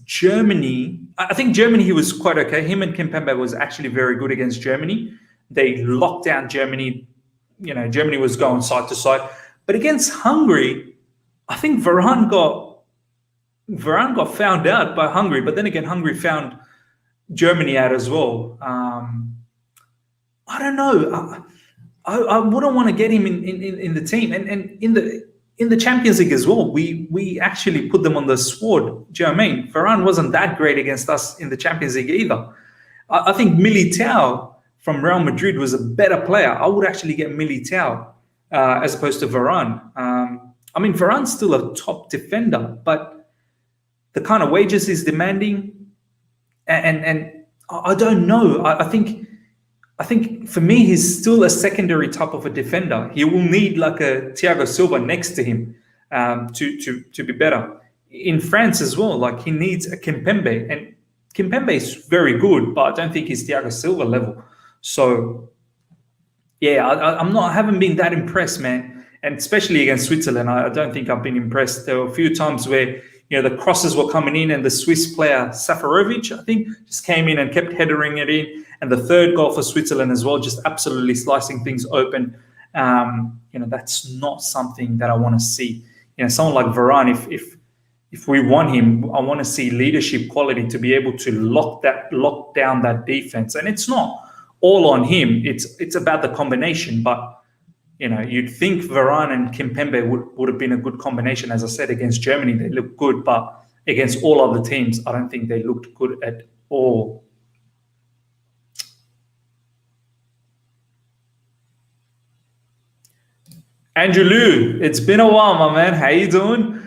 Germany. I think Germany, he was quite okay. Him and Kimpembe was actually very good against Germany. They locked down Germany. You know, Germany was going side to side. But against Hungary, I think Varane got found out by Hungary. But then again, Hungary found Germany out as well. I don't know. I wouldn't want to get him in the team, and in the Champions League as well. We actually put them on the sword. Do you know what I mean? Varane wasn't that great against us in the Champions League either. I think Militao from Real Madrid was a better player. I would actually get Militao as opposed to Varane. I mean, Varane's still a top defender, but the kind of wages he's demanding, and I don't know. I think for me, he's still a secondary type of a defender. He will need like a Thiago Silva next to him to be better. In France as well, like he needs a Kimpembe, and Kimpembe is very good, but I don't think he's Thiago Silva level. So yeah, I haven't been that impressed, man. And especially against Switzerland, I don't think I've been impressed. There were a few times where the crosses were coming in, and the Swiss player Safarovic, I think, just came in and kept headering it in. And the third goal for Switzerland as well, just absolutely slicing things open. That's not something that I want to see. Someone like Varane, if we want him, I want to see leadership quality to be able to lock down that defense. And it's not all on him. It's about the combination. But you'd think Varane and Kimpembe would have been a good combination. As I said, against Germany, they looked good, but against all other teams, I don't think they looked good at all. Andrew Liu, it's been a while, my man. How you doing?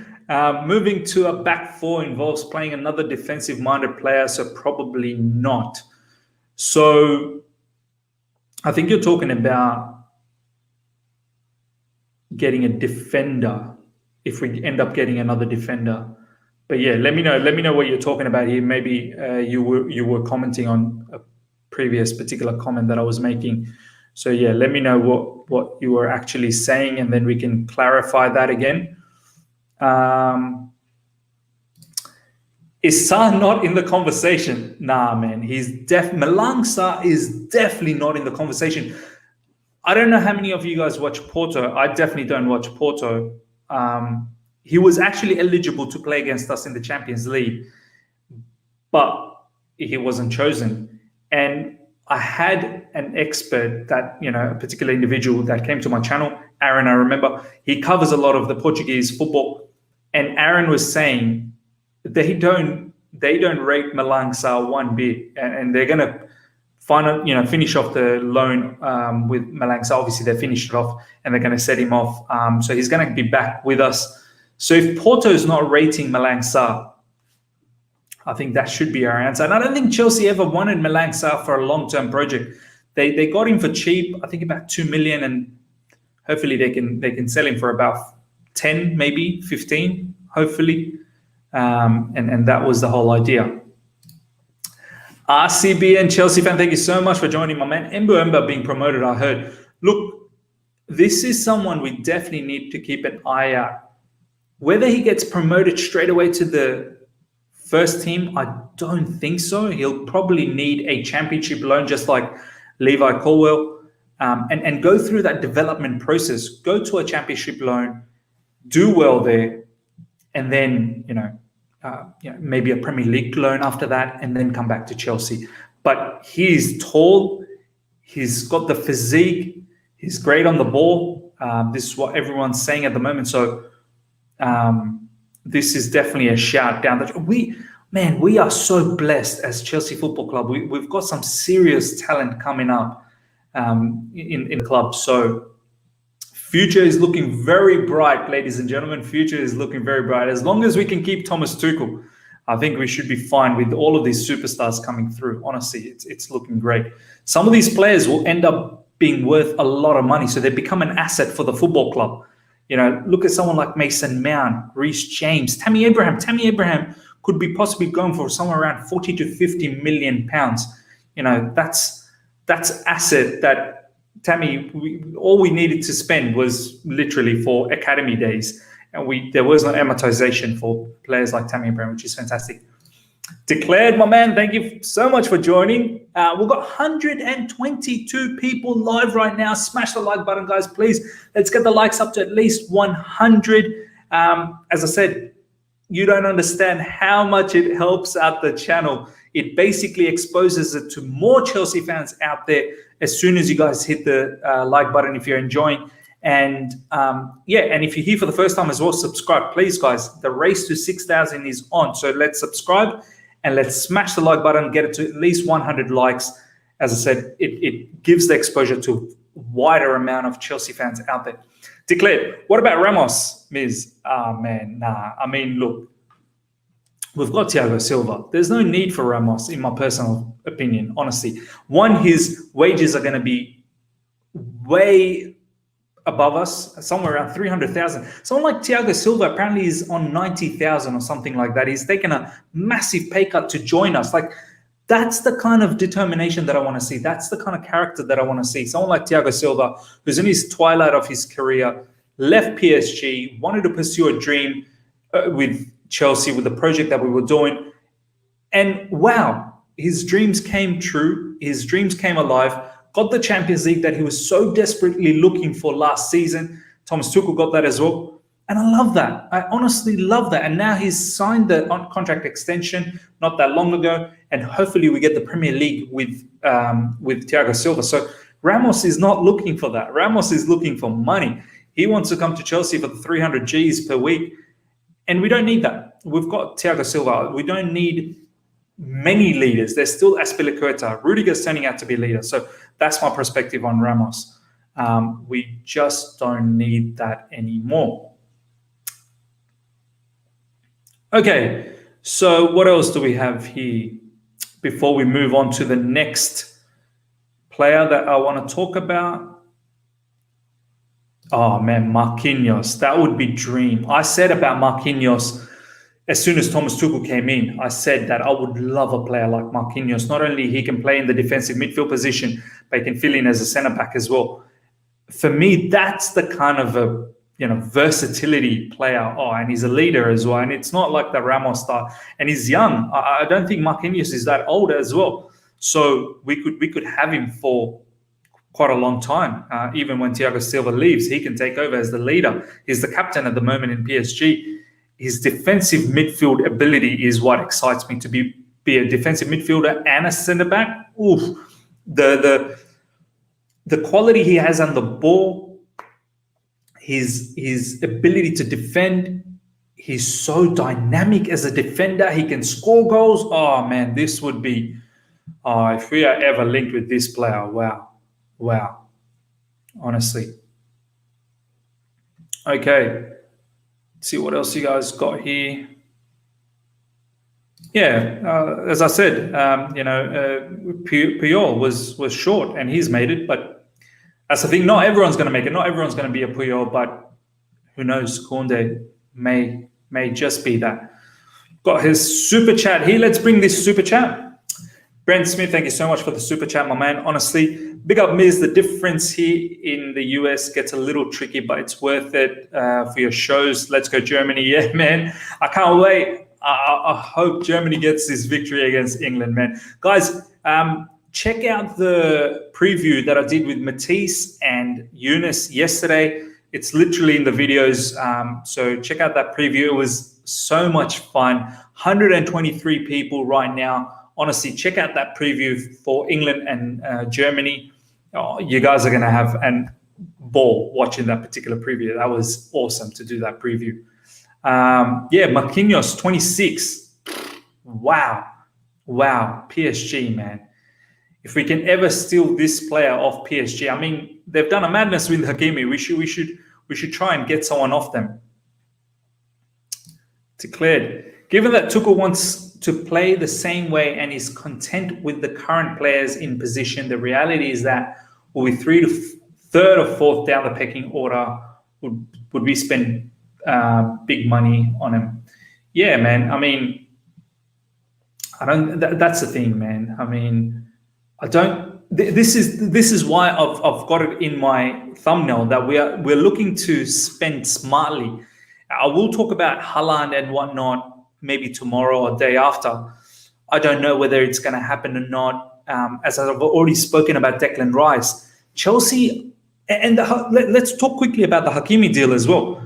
Moving to a back four involves playing another defensive-minded player, so probably not. So I think you're talking about getting a defender if we end up getting another defender. But yeah, let me know what you're talking about here. Maybe you were commenting on a previous particular comment that I was making. So yeah, let me know what you were actually saying, and then we can clarify that again. Is Sarr not in the conversation? Nah, man, Malang Sarr is definitely not in the conversation. I don't know how many of you guys watch Porto. I definitely don't watch Porto. He was actually eligible to play against us in the Champions League, but he wasn't chosen. And I had an expert that, a particular individual that came to my channel, Aaron, I remember, he covers a lot of the Portuguese football. And Aaron was saying they don't rate Malang Sarr one bit, and they're going to finish off the loan with Malang Sarr. Obviously, they finished it off, and they're going to set him off. So he's going to be back with us. So if Porto is not rating Malang Sarr, I think that should be our answer. And I don't think Chelsea ever wanted Malang Sarr for a long-term project. They got him for cheap, I think about 2 million, and hopefully they can sell him for about 10, maybe 15, hopefully. And that was the whole idea. RCB and Chelsea fan, thank you so much for joining, my man. Emba being promoted, I heard. Look, this is someone we definitely need to keep an eye out. Whether he gets promoted straight away to the first team, I don't think so. He'll probably need a championship loan, just like Levi Colwell, and go through that development process. Go to a championship loan, do well there, and then maybe a Premier League loan after that, and then come back to Chelsea. But he's tall, he's got the physique, he's great on the ball. This is what everyone's saying at the moment. So this is definitely a shout down. We are so blessed as Chelsea Football Club. We've got some serious talent coming up in the club. So future is looking very bright, ladies and gentlemen. Future is looking very bright. As long as we can keep Thomas Tuchel, I think we should be fine with all of these superstars coming through. Honestly, it's looking great. Some of these players will end up being worth a lot of money, so they become an asset for the football club. Look at someone like Mason Mount, Reece James, Tammy Abraham. Tammy Abraham could be possibly going for somewhere around 40 to 50 million pounds. That's asset that Tammy, all we needed to spend was literally for academy days. And there was no amortization for players like Tammy Abraham, which is fantastic. Declared, my man, thank you so much for joining. We've got 122 people live right now. Smash the like button, guys, please. Let's get the likes up to at least 100. As I said, you don't understand how much it helps out the channel. It basically exposes it to more Chelsea fans out there as soon as you guys hit the like button if you're enjoying. And and if you're here for the first time as well, subscribe, please, guys. The race to 6,000 is on. So let's subscribe and let's smash the like button, get it to at least 100 likes. As I said, it gives the exposure to a wider amount of Chelsea fans out there. Declared, what about Ramos, Miz? Man, nah. I mean, look, we've got Thiago Silva. There's no need for Ramos, in my personal opinion, honestly. One, his wages are going to be way above us, somewhere around 300,000. Someone like Thiago Silva apparently is on 90,000 or something like that. He's taken a massive pay cut to join us. Like, that's the kind of determination that I want to see. That's the kind of character that I want to see. Someone like Thiago Silva, who's in his twilight of his career, left PSG, wanted to pursue a dream with Chelsea, with the project that we were doing. And wow, his dreams came true. His dreams came alive. Got the Champions League that he was so desperately looking for last season. Thomas Tuchel got that as well. And I love that. I honestly love that. And now he's signed the contract extension not that long ago. And hopefully we get the Premier League with Thiago Silva. So Ramos is not looking for that. Ramos is looking for money. He wants to come to Chelsea for the 300 Gs per week. And we don't need that. We've got Thiago Silva. We don't need many leaders. There's still Azpilicueta. Rudiger's turning out to be a leader. So that's my perspective on Ramos. We just don't need that anymore. Okay, so what else do we have here before we move on to the next player that I want to talk about? Oh, man, Marquinhos. That would be dream. I said about Marquinhos as soon as Thomas Tuchel came in, I said that I would love a player like Marquinhos. Not only he can play in the defensive midfield position, but he can fill in as a centre-back as well. For me, that's the kind of a versatility player. Oh, and he's a leader as well. And it's not like the Ramos style. And he's young. I don't think Marquinhos is that old as well. So we could have him for quite a long time. Even when Thiago Silva leaves, he can take over as the leader. He's the captain at the moment in PSG. His defensive midfield ability is what excites me to be a defensive midfielder and a centre back. Oof, the quality he has on the ball, his ability to defend. He's so dynamic as a defender. He can score goals. Oh man, this would be. If we are ever linked with this player, wow, honestly. Okay, let's see what else you guys got here. Yeah, as I said, Puyol was short and he's made it, but that's the thing. Not everyone's going to make it. Not everyone's going to be a Puyol, but who knows? Kounde may just be that. Got his super chat here. Let's bring this super chat. Brent Smith, thank you so much for the super chat, my man. Honestly, big up Miz. The difference here in the US gets a little tricky, but it's worth it for your shows. Let's go Germany. Yeah, man. I can't wait. I hope Germany gets this victory against England, man. Guys, check out the preview that I did with Matisse and Eunice yesterday. It's literally in the videos. So check out that preview. It was so much fun. 123 people right now. Honestly, check out that preview for England and Germany. Oh, you guys are going to have a ball watching that particular preview. That was awesome to do that preview. Marquinhos, 26. Wow. PSG, man. If we can ever steal this player off PSG, I mean, they've done a madness with Hakimi. We should try and get someone off them. Declared. Given that Tuchel wants to play the same way and is content with the current players in position, the reality is that we'll be third or fourth down the pecking order. Would we spend big money on him? Yeah, man. I mean, I don't. That's the thing, man. I mean, I don't. This is why I've got it in my thumbnail that we're looking to spend smartly. I will talk about Haaland and whatnot maybe tomorrow or day after. I don't know whether it's going to happen or not. As I've already spoken about Declan Rice, Chelsea, and let's talk quickly about the Hakimi deal as well.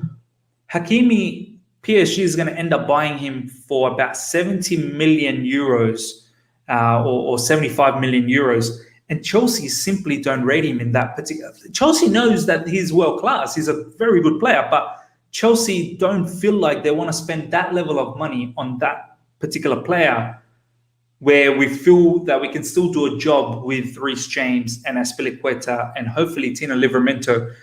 Hakimi, PSG is going to end up buying him for about 70 million euros or 75 million euros. And Chelsea simply don't rate him in that particular. Chelsea knows that he's world class. He's a very good player, but Chelsea don't feel like they want to spend that level of money on that particular player, where we feel that we can still do a job with Reece James and Azpilicueta, and hopefully Tino Livramento,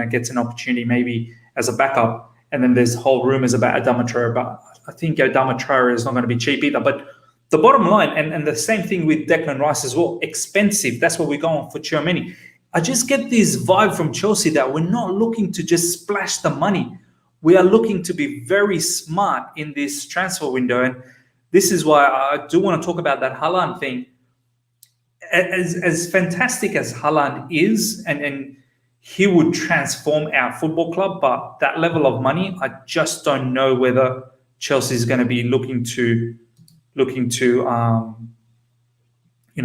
gets an opportunity maybe as a backup. And then there's whole rumors about Adama Traore, but I think Adama Traore is not going to be cheap either. But the bottom line, and the same thing with Declan Rice as well, expensive. That's what we're going for Tchouaméni. I just get this vibe from Chelsea that we're not looking to just splash the money. We are looking to be very smart in this transfer window. And this is why I do want to talk about that Haaland thing. As fantastic as Haaland is, and he would transform our football club, but that level of money, I just don't know whether Chelsea is going to be looking to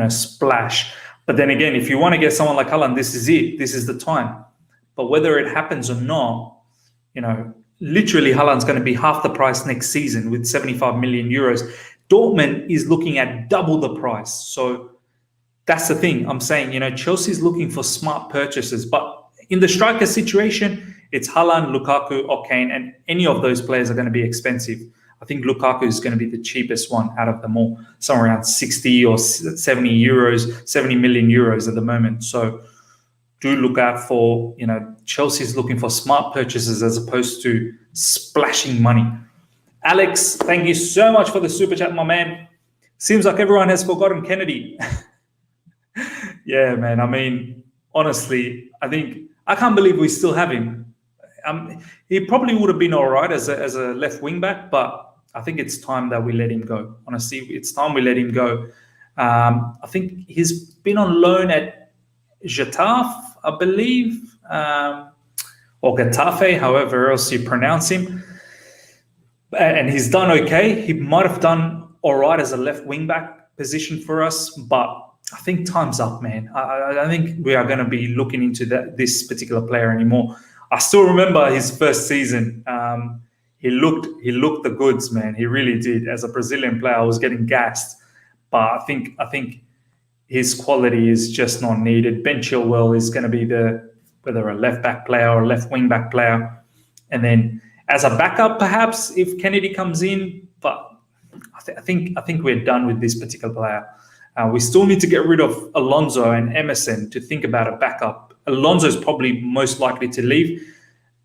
splash. But then again, if you want to get someone like Haaland, this is it. This is the time. But whether it happens or not, literally Haaland's going to be half the price next season with 75 million euros. Dortmund is looking at double the price. So that's the thing. I'm saying, Chelsea's looking for smart purchases. But in the striker situation, it's Haaland, Lukaku, or Kane, and any of those players are going to be expensive. I think Lukaku is going to be the cheapest one out of them all, somewhere around 60 or 70 million euros at the moment. So do look out for, Chelsea's looking for smart purchases as opposed to splashing money. Alex, thank you so much for the super chat, my man. Seems like everyone has forgotten Kennedy. Yeah, man. I mean, honestly, I can't believe we still have him. He probably would have been all right as a left wing back, but I think it's time that we let him go. Honestly, it's time we let him go. I think he's been on loan at Getafe, I believe, or Getafe, however else you pronounce him. And he's done okay. He might have done all right as a left wing back position for us, but I think time's up, man. I don't think we are going to be looking into this particular player anymore. I still remember his first season. He looked the goods, man. He really did. As a Brazilian player, I was getting gassed, but I think his quality is just not needed. Ben Chilwell is going to be whether a left back player or a left wing back player, and then as a backup, perhaps if Kennedy comes in. But I think we're done with this particular player. We still need to get rid of Alonso and Emerson to think about a backup. Alonso is probably most likely to leave.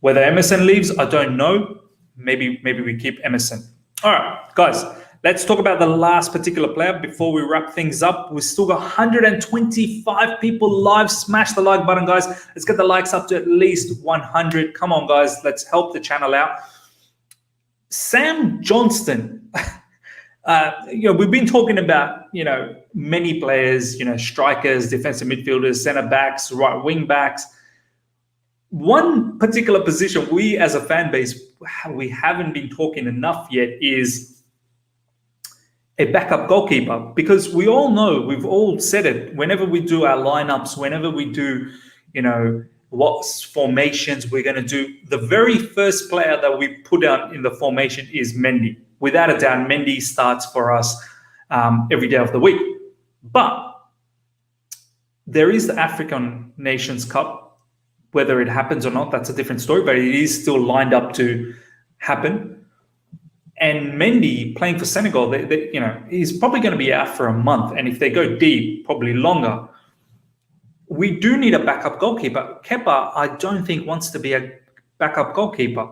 Whether Emerson leaves, I don't know. Maybe we keep Emerson. All right, guys, let's talk about the last particular player before we wrap things up. We've still got 125 people live. Smash the like button, guys. Let's get the likes up to at least 100. Come on, guys. Let's help the channel out. Sam Johnstone. We've been talking about, many players, strikers, defensive midfielders, centre backs, right wing backs. One particular position we as a fan base, we haven't been talking enough yet is a backup goalkeeper, because we all know, we've all said it, whenever we do our lineups, whenever we do, what formations we're going to do, the very first player that we put out in the formation is Mendy. Without a doubt, Mendy starts for us every day of the week. But there is the African Nations Cup. Whether it happens or not, that's a different story, but it is still lined up to happen. And Mendy playing for Senegal, he's probably going to be out for a month. And if they go deep, probably longer. We do need a backup goalkeeper. Kepa, I don't think, wants to be a backup goalkeeper.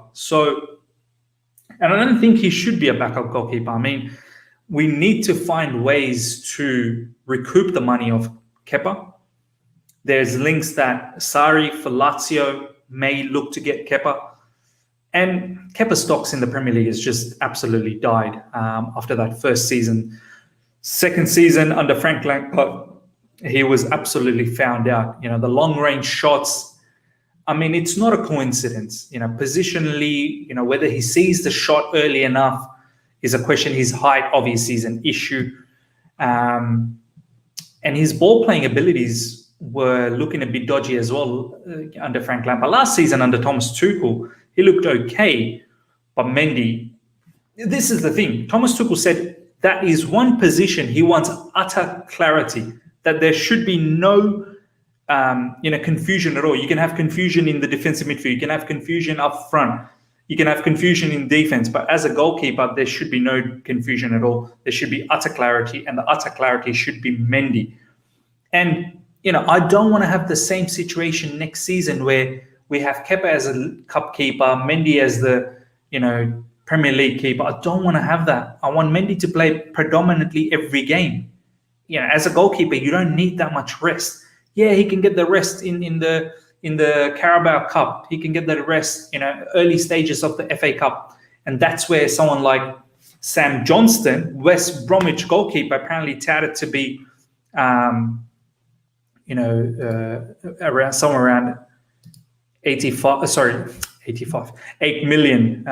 And I don't think he should be a backup goalkeeper. I mean, we need to find ways to recoup the money of Kepa. There's links that Sarri for Lazio may look to get Kepa. And Kepa's stocks in the Premier League has just absolutely died after that first season. Second season under Frank Lampard, he was absolutely found out. The long-range shots, I mean, it's not a coincidence. Positionally, whether he sees the shot early enough is a question. His height, obviously, is an issue. And his ball-playing abilities were looking a bit dodgy as well under Frank Lampard. Last season under Thomas Tuchel, he looked okay. But Mendy, this is the thing. Thomas Tuchel said that is one position he wants utter clarity, that there should be no confusion at all. You can have confusion in the defensive midfield. You can have confusion up front. You can have confusion in defense. But as a goalkeeper, there should be no confusion at all. There should be utter clarity, and the utter clarity should be Mendy. And, I don't want to have the same situation next season where we have Kepa as a cup keeper, Mendy as the, Premier League keeper. I don't want to have that. I want Mendy to play predominantly every game. As a goalkeeper, you don't need that much rest. Yeah, he can get the rest in the Carabao Cup. He can get the rest, early stages of the FA Cup. And that's where someone like Sam Johnstone, West Bromwich goalkeeper, apparently touted to be, around somewhere around 8 million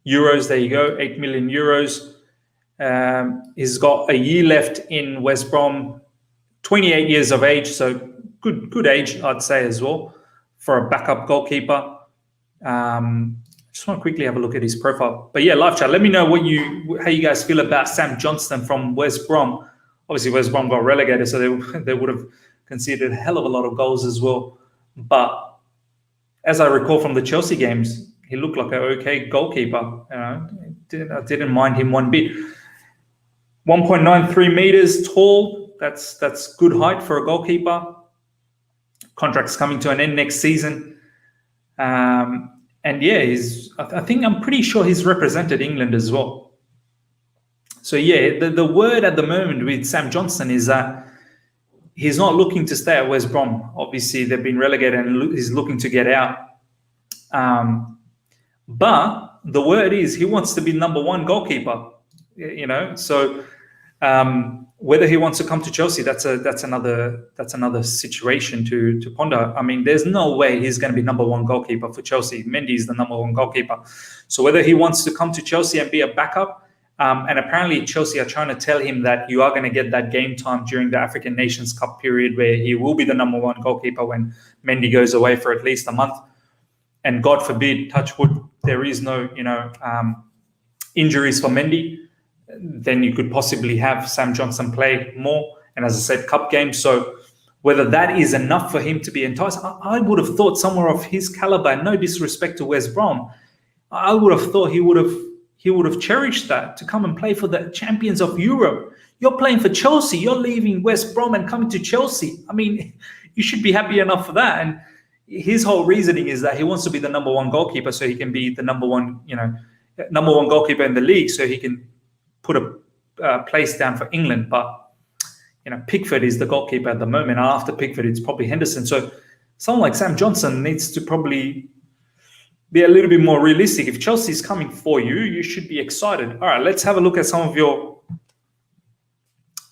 euros. There you go, 8 million euros. He's got a year left in West Brom, 28 years of age, so good age, I'd say, as well, for a backup goalkeeper. Just want to quickly have a look at his profile. But yeah, live chat, let me know how you guys feel about Sam Johnstone from West Brom. Obviously, West Brom got relegated, so they would have conceded a hell of a lot of goals as well. But as I recall from the Chelsea games, he looked like an okay goalkeeper. I didn't mind him one bit. 1.93 meters tall. That's good height for a goalkeeper. Contract's coming to an end next season. And yeah, I'm pretty sure he's represented England as well. So yeah, the word at the moment with Sam Johnstone is that he's not looking to stay at West Brom. Obviously, they've been relegated and he's looking to get out. But the word is he wants to be number one goalkeeper. So whether he wants to come to Chelsea, that's another situation to ponder. I mean, there's no way he's going to be number one goalkeeper for Chelsea. Mendy is the number one goalkeeper. So whether he wants to come to Chelsea and be a backup, And apparently Chelsea are trying to tell him that you are going to get that game time during the African Nations Cup period where he will be the number one goalkeeper when Mendy goes away for at least a month. And God forbid, touch wood, there is no, injuries for Mendy, then you could possibly have Sam Johnstone play more. And as I said, cup games. So whether that is enough for him to be enticed, I would have thought somewhere of his caliber, no disrespect to West Brom, I would have thought he would have cherished that to come and play for the champions of Europe. You're playing for Chelsea. You're leaving West Brom and coming to Chelsea. I mean, you should be happy enough for that. And his whole reasoning is that he wants to be the number one goalkeeper so he can be the number one goalkeeper in the league so he can put a place down for England. But, Pickford is the goalkeeper at the moment. And after Pickford, it's probably Henderson. So someone like Sam Johnstone needs to probably be a little bit more realistic. If Chelsea is coming for you, you should be excited. All right, let's have a look at some of your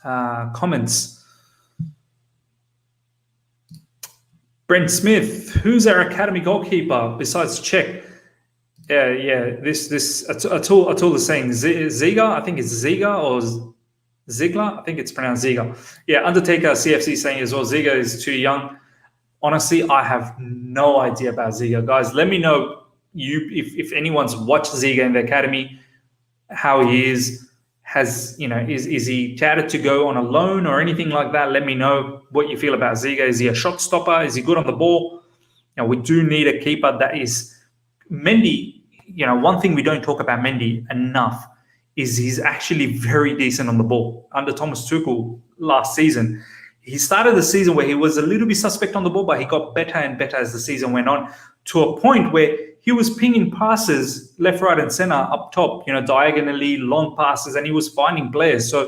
comments. Brent Smith, who's our academy goalkeeper besides Cech? This Atul is saying Ziga. I think it's Ziga or Ziegler. I think it's pronounced Ziga. Yeah, Undertaker CFC saying as well, Ziga is too young. Honestly, I have no idea about Ziga. Guys, let me know if anyone's watched Ziga in the academy, how he is. Is he touted to go on a loan or anything like that? Let me know what you feel about Ziga. Is he a shot stopper? Is he good on the ball? We do need a keeper that is Mendy. One thing we don't talk about Mendy enough is he's actually very decent on the ball. Under Thomas Tuchel last season, he started the season where he was a little bit suspect on the ball, but he got better and better as the season went on, to a point where he was pinging passes left, right, and center up top, diagonally, long passes, and he was finding players. So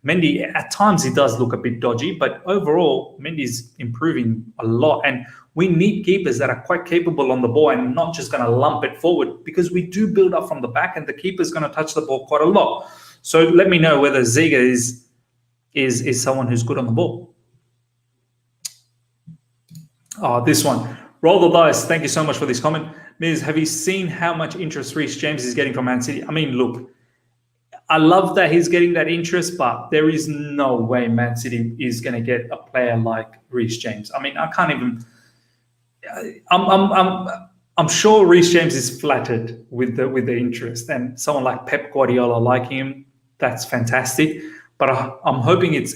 Mendy, at times, he does look a bit dodgy, but overall, Mendy's improving a lot. And we need keepers that are quite capable on the ball and not just going to lump it forward, because we do build up from the back and the keeper's going to touch the ball quite a lot. So let me know whether Ziga is someone who's good on the ball. Oh, this one. Roll the dice. Thank you so much for this comment. Miz, have you seen how much interest Reece James is getting from Man City? I mean, look, I love that he's getting that interest, but there is no way Man City is going to get a player like Reece James. I mean, I can't even. I'm sure Reece James is flattered with the interest, and someone like Pep Guardiola liking him, that's fantastic. But I'm hoping it's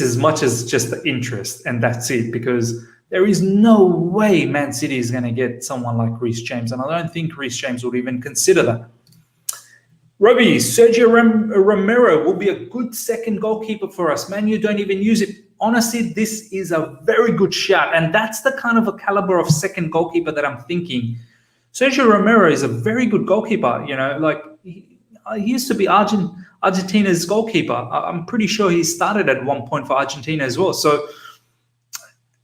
as much as just the interest, and that's it, because there is no way Man City is going to get someone like Reece James, and I don't think Reece James would even consider that. Robbie, Sergio Romero will be a good second goalkeeper for us. Man, you don't even use it. Honestly, this is a very good shout, and that's the kind of a caliber of second goalkeeper that I'm thinking. Sergio Romero is a very good goalkeeper. He used to be Argentina's goalkeeper. I'm pretty sure he started at one point for Argentina as well. So,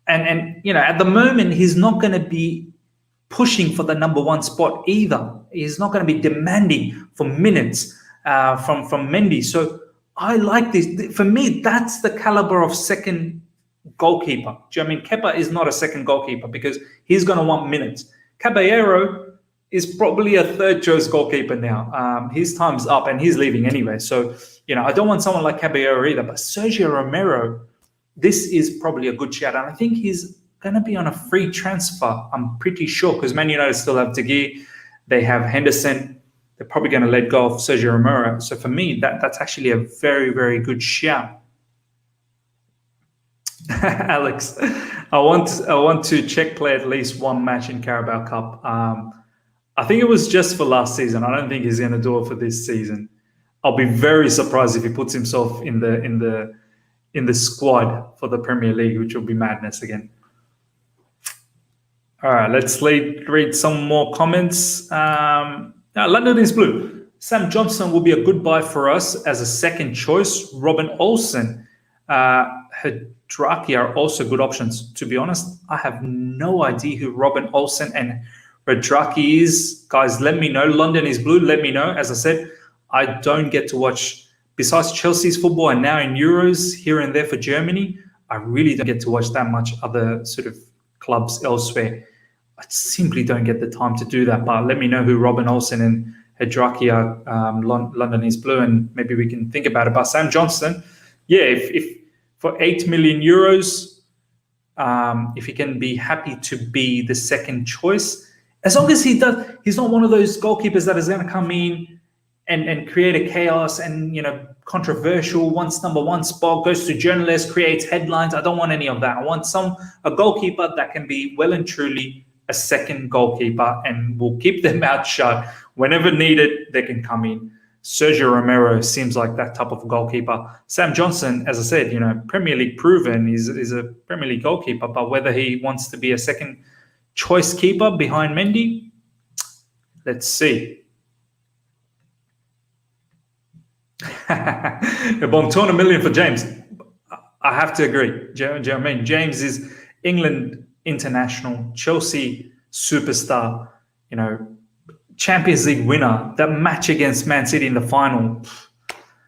and at the moment, he's not going to be pushing for the number one spot either. He's not going to be demanding for minutes from Mendy. So I like this. For me, that's the caliber of second goalkeeper. Do you know what I mean? Kepa is not a second goalkeeper because he's going to want minutes. Caballero is probably a third choice goalkeeper now. His time's up and he's leaving anyway. So, I don't want someone like Caballero either. But Sergio Romero, this is probably a good shout. And I think he's going to be on a free transfer, I'm pretty sure, because Man United still have De Gea. They have Henderson. They're probably going to let go of Sergio Romero. So for me, that's actually a very, very good shout. Alex, I want to Cech play at least one match in Carabao Cup. I think it was just for last season. I don't think he's going to do it for this season. I'll be very surprised if he puts himself in the squad for the Premier League, which will be madness again. All right, let's read some more comments. London is blue. Sam Johnstone will be a good buy for us as a second choice. Robin Olsen, Hadraki are also good options. To be honest, I have no idea who Robin Olsen and Hadraki is. Guys, let me know. London is blue. Let me know. As I said, I don't get to watch, besides Chelsea's football and now in Euros here and there for Germany, I really don't get to watch that much other sort of clubs elsewhere. I simply don't get the time to do that. But let me know who Robin Olsen and Hedrakia, London is blue, and maybe we can think about it. But Sam Johnstone, yeah, if for 8 million euros, if he can be happy to be the second choice, as long as he does, he's not one of those goalkeepers that is going to come in and create a chaos and, you know, controversial, wants number one spot, goes to journalists, creates headlines. I don't want any of that. I want a goalkeeper that can be well and truly a second goalkeeper and will keep their mouth shut. Whenever needed, they can come in. Sergio Romero seems like that type of goalkeeper. Sam Johnstone, as I said, you know, Premier League proven, is a Premier League goalkeeper, but whether he wants to be a second choice keeper behind Mendy, let's see. About 200 million for James. I have to agree. Do you know what I mean? James is England international, Chelsea superstar, you know, Champions League winner. That match against Man City in the final,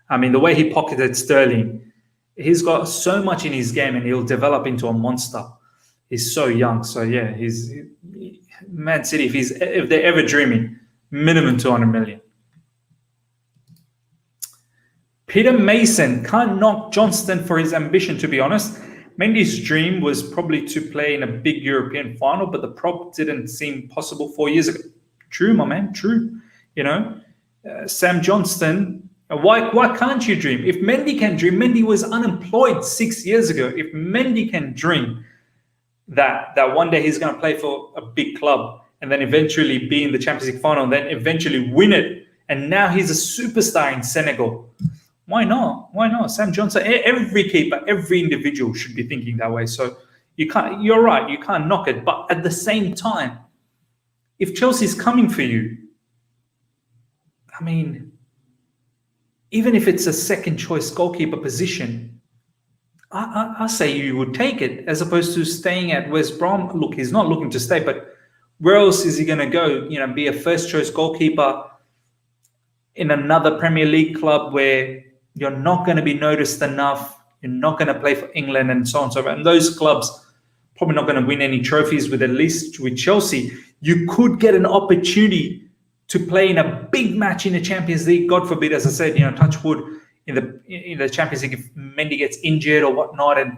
I mean, the way he pocketed Sterling, he's got so much in his game and he'll develop into a monster. He's so young. So, yeah, he's Man City, if they're ever dreaming, minimum 200 million. Peter Mason, can't knock Johnstone for his ambition, to be honest. Mendy's dream was probably to play in a big European final, but the prop didn't seem possible 4 years ago. True, my man, true. You know, Sam Johnstone, why can't you dream? If Mendy can dream, Mendy was unemployed 6 years ago. If Mendy can dream that one day he's going to play for a big club and then eventually be in the Champions League final and then eventually win it, and now he's a superstar in Senegal, why not? Why not? Sam Johnstone, every keeper, every individual should be thinking that way. So you're right, you can't knock it. But at the same time, if Chelsea's coming for you, I mean, even if it's a second choice goalkeeper position, I say you would take it as opposed to staying at West Brom. Look, he's not looking to stay, but where else is he going to go? You know, be a first choice goalkeeper in another Premier League club where you're not going to be noticed enough. You're not going to play for England and so on and so forth. And those clubs probably not going to win any trophies with, at least with Chelsea. You could get an opportunity to play in a big match in the Champions League. God forbid, as I said, you know, touch wood, in the Champions League, if Mendy gets injured or whatnot, and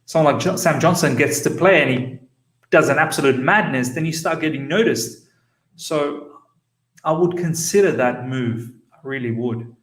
someone like Sam Johnstone gets to play and he does an absolute madness, then you start getting noticed. So I would consider that move. I really would.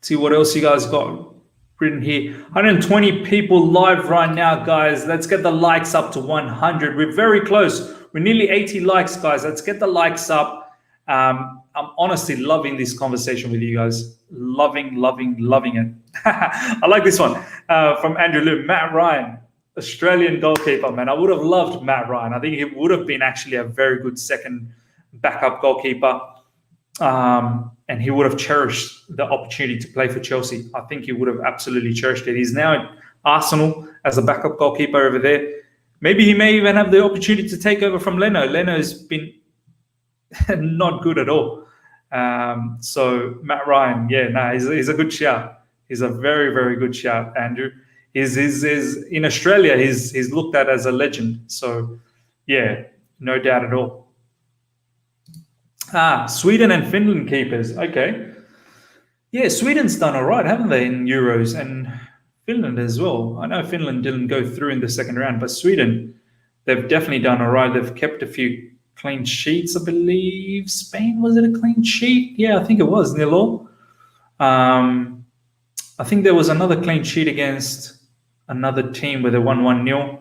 See what else you guys got written here. 120 people live right now, guys. Let's get the likes up to 100. We're very close. We're nearly 80 likes, guys. Let's get the likes up. I'm honestly loving this conversation with you guys. Loving it. I like this one from Andrew Liu. Matt Ryan, Australian goalkeeper, man. I would have loved Matt Ryan. I think he would have been actually a very good second backup goalkeeper. And he would have cherished the opportunity to play for Chelsea. I think he would have absolutely cherished it. He's now at Arsenal as a backup goalkeeper over there. Maybe he may even have the opportunity to take over from Leno. Leno's been not good at all. So Matt Ryan, he's a good shout. He's a very, very good shout, Andrew. He's in Australia, he's looked at as a legend. So, yeah, no doubt at all. Sweden and Finland keepers. Okay. Yeah, Sweden's done all right, haven't they, in Euros, and Finland as well. I know Finland didn't go through in the second round, but Sweden, they've definitely done all right. They've kept a few clean sheets, I believe. Spain, was it a clean sheet? Yeah, I think it was, 0-0. I think there was another clean sheet against another team where they won 1-0.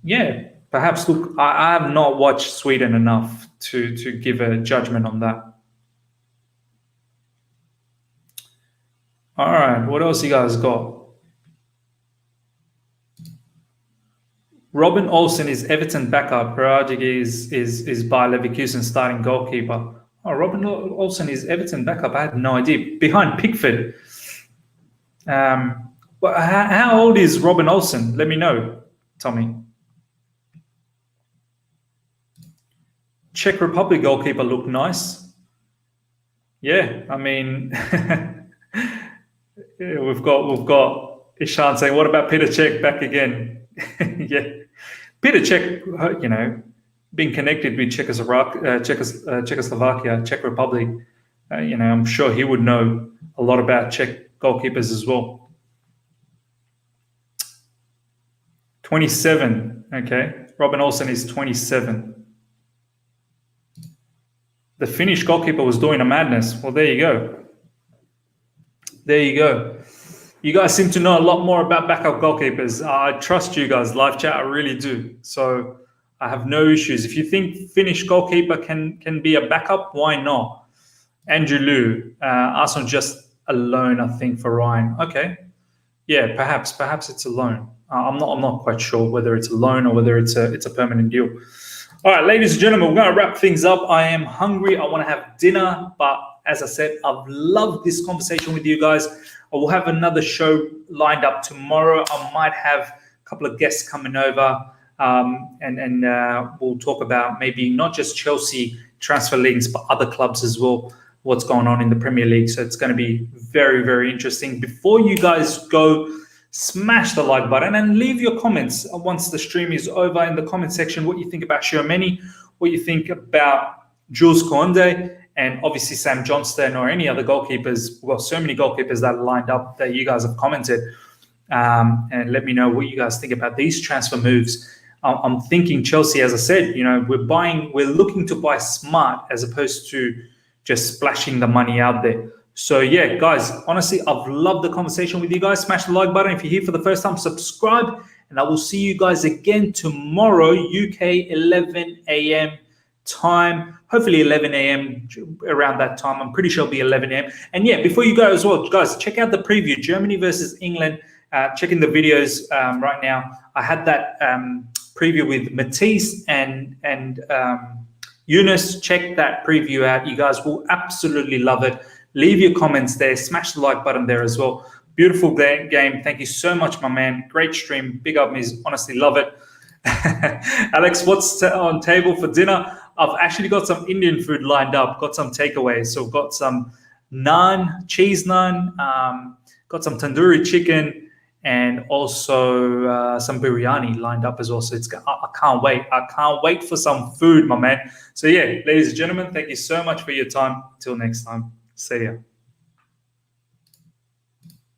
Yeah, perhaps, look, I have not watched Sweden enough to give a judgment on that. All right, what else you guys got? Robin Olsen is Everton backup. Brajic is by Leverkusen starting goalkeeper. Oh, Robin Olsen is Everton backup. I had no idea. Behind Pickford. But how old is Robin Olsen? Let me know, Tommy. Czech Republic goalkeeper looked nice. Yeah, I mean, yeah, we've got Ishan saying, what about Petr Cech back again? Yeah. Petr Cech, you know, being connected with Czechoslovakia, Czech Republic, you know, I'm sure he would know a lot about Czech goalkeepers as well. 27, okay. Robin Olsen is 27. The Finnish goalkeeper was doing a madness. Well, there you go. There you go. You guys seem to know a lot more about backup goalkeepers. I trust you guys, live chat, I really do. So I have no issues. If you think Finnish goalkeeper can be a backup, why not? Andrew Liu, Arsenal just a loan, I think, for Ryan. Okay. Yeah, perhaps it's a loan. I'm not quite sure whether it's a loan or whether it's a permanent deal. All right, ladies and gentlemen, we're going to wrap things up. I am hungry. I want to have dinner. But as I said, I've loved this conversation with you guys. I will have another show lined up tomorrow. I might have a couple of guests coming over, and we'll talk about maybe not just Chelsea transfer links, but other clubs as well, what's going on in the Premier League. So it's going to be very, very interesting. Before you guys go, smash the like button and leave your comments once the stream is over in the comment section, what you think about Tchouaméni, what you think about Jules Koundé, and obviously Sam Johnstone or any other goalkeepers. Well, so many goalkeepers that are lined up that you guys have commented. And let me know what you guys think about these transfer moves. I'm thinking Chelsea, as I said, you know, we're looking to buy smart as opposed to just splashing the money out there. So yeah, guys, honestly, I've loved the conversation with you guys. Smash the like button. If you're here for the first time, subscribe. And I will see you guys again tomorrow, UK 11 a.m. time. Hopefully 11 a.m. around that time. I'm pretty sure it'll be 11 a.m. And yeah, before you go as well, guys, check out the preview, Germany versus England. Checking the videos right now. I had that preview with Matisse and Eunice. Check that preview out. You guys will absolutely love it. Leave your comments there. Smash the like button there as well. Beautiful game. Thank you so much, my man. Great stream. Big up, Miz. Honestly, love it. Alex, what's on table for dinner? I've actually got some Indian food lined up. Got some takeaways. So I've got some naan, cheese naan, got some tandoori chicken, and also some biryani lined up as well. So I can't wait. I can't wait for some food, my man. So yeah, ladies and gentlemen, thank you so much for your time. Till next time. See ya.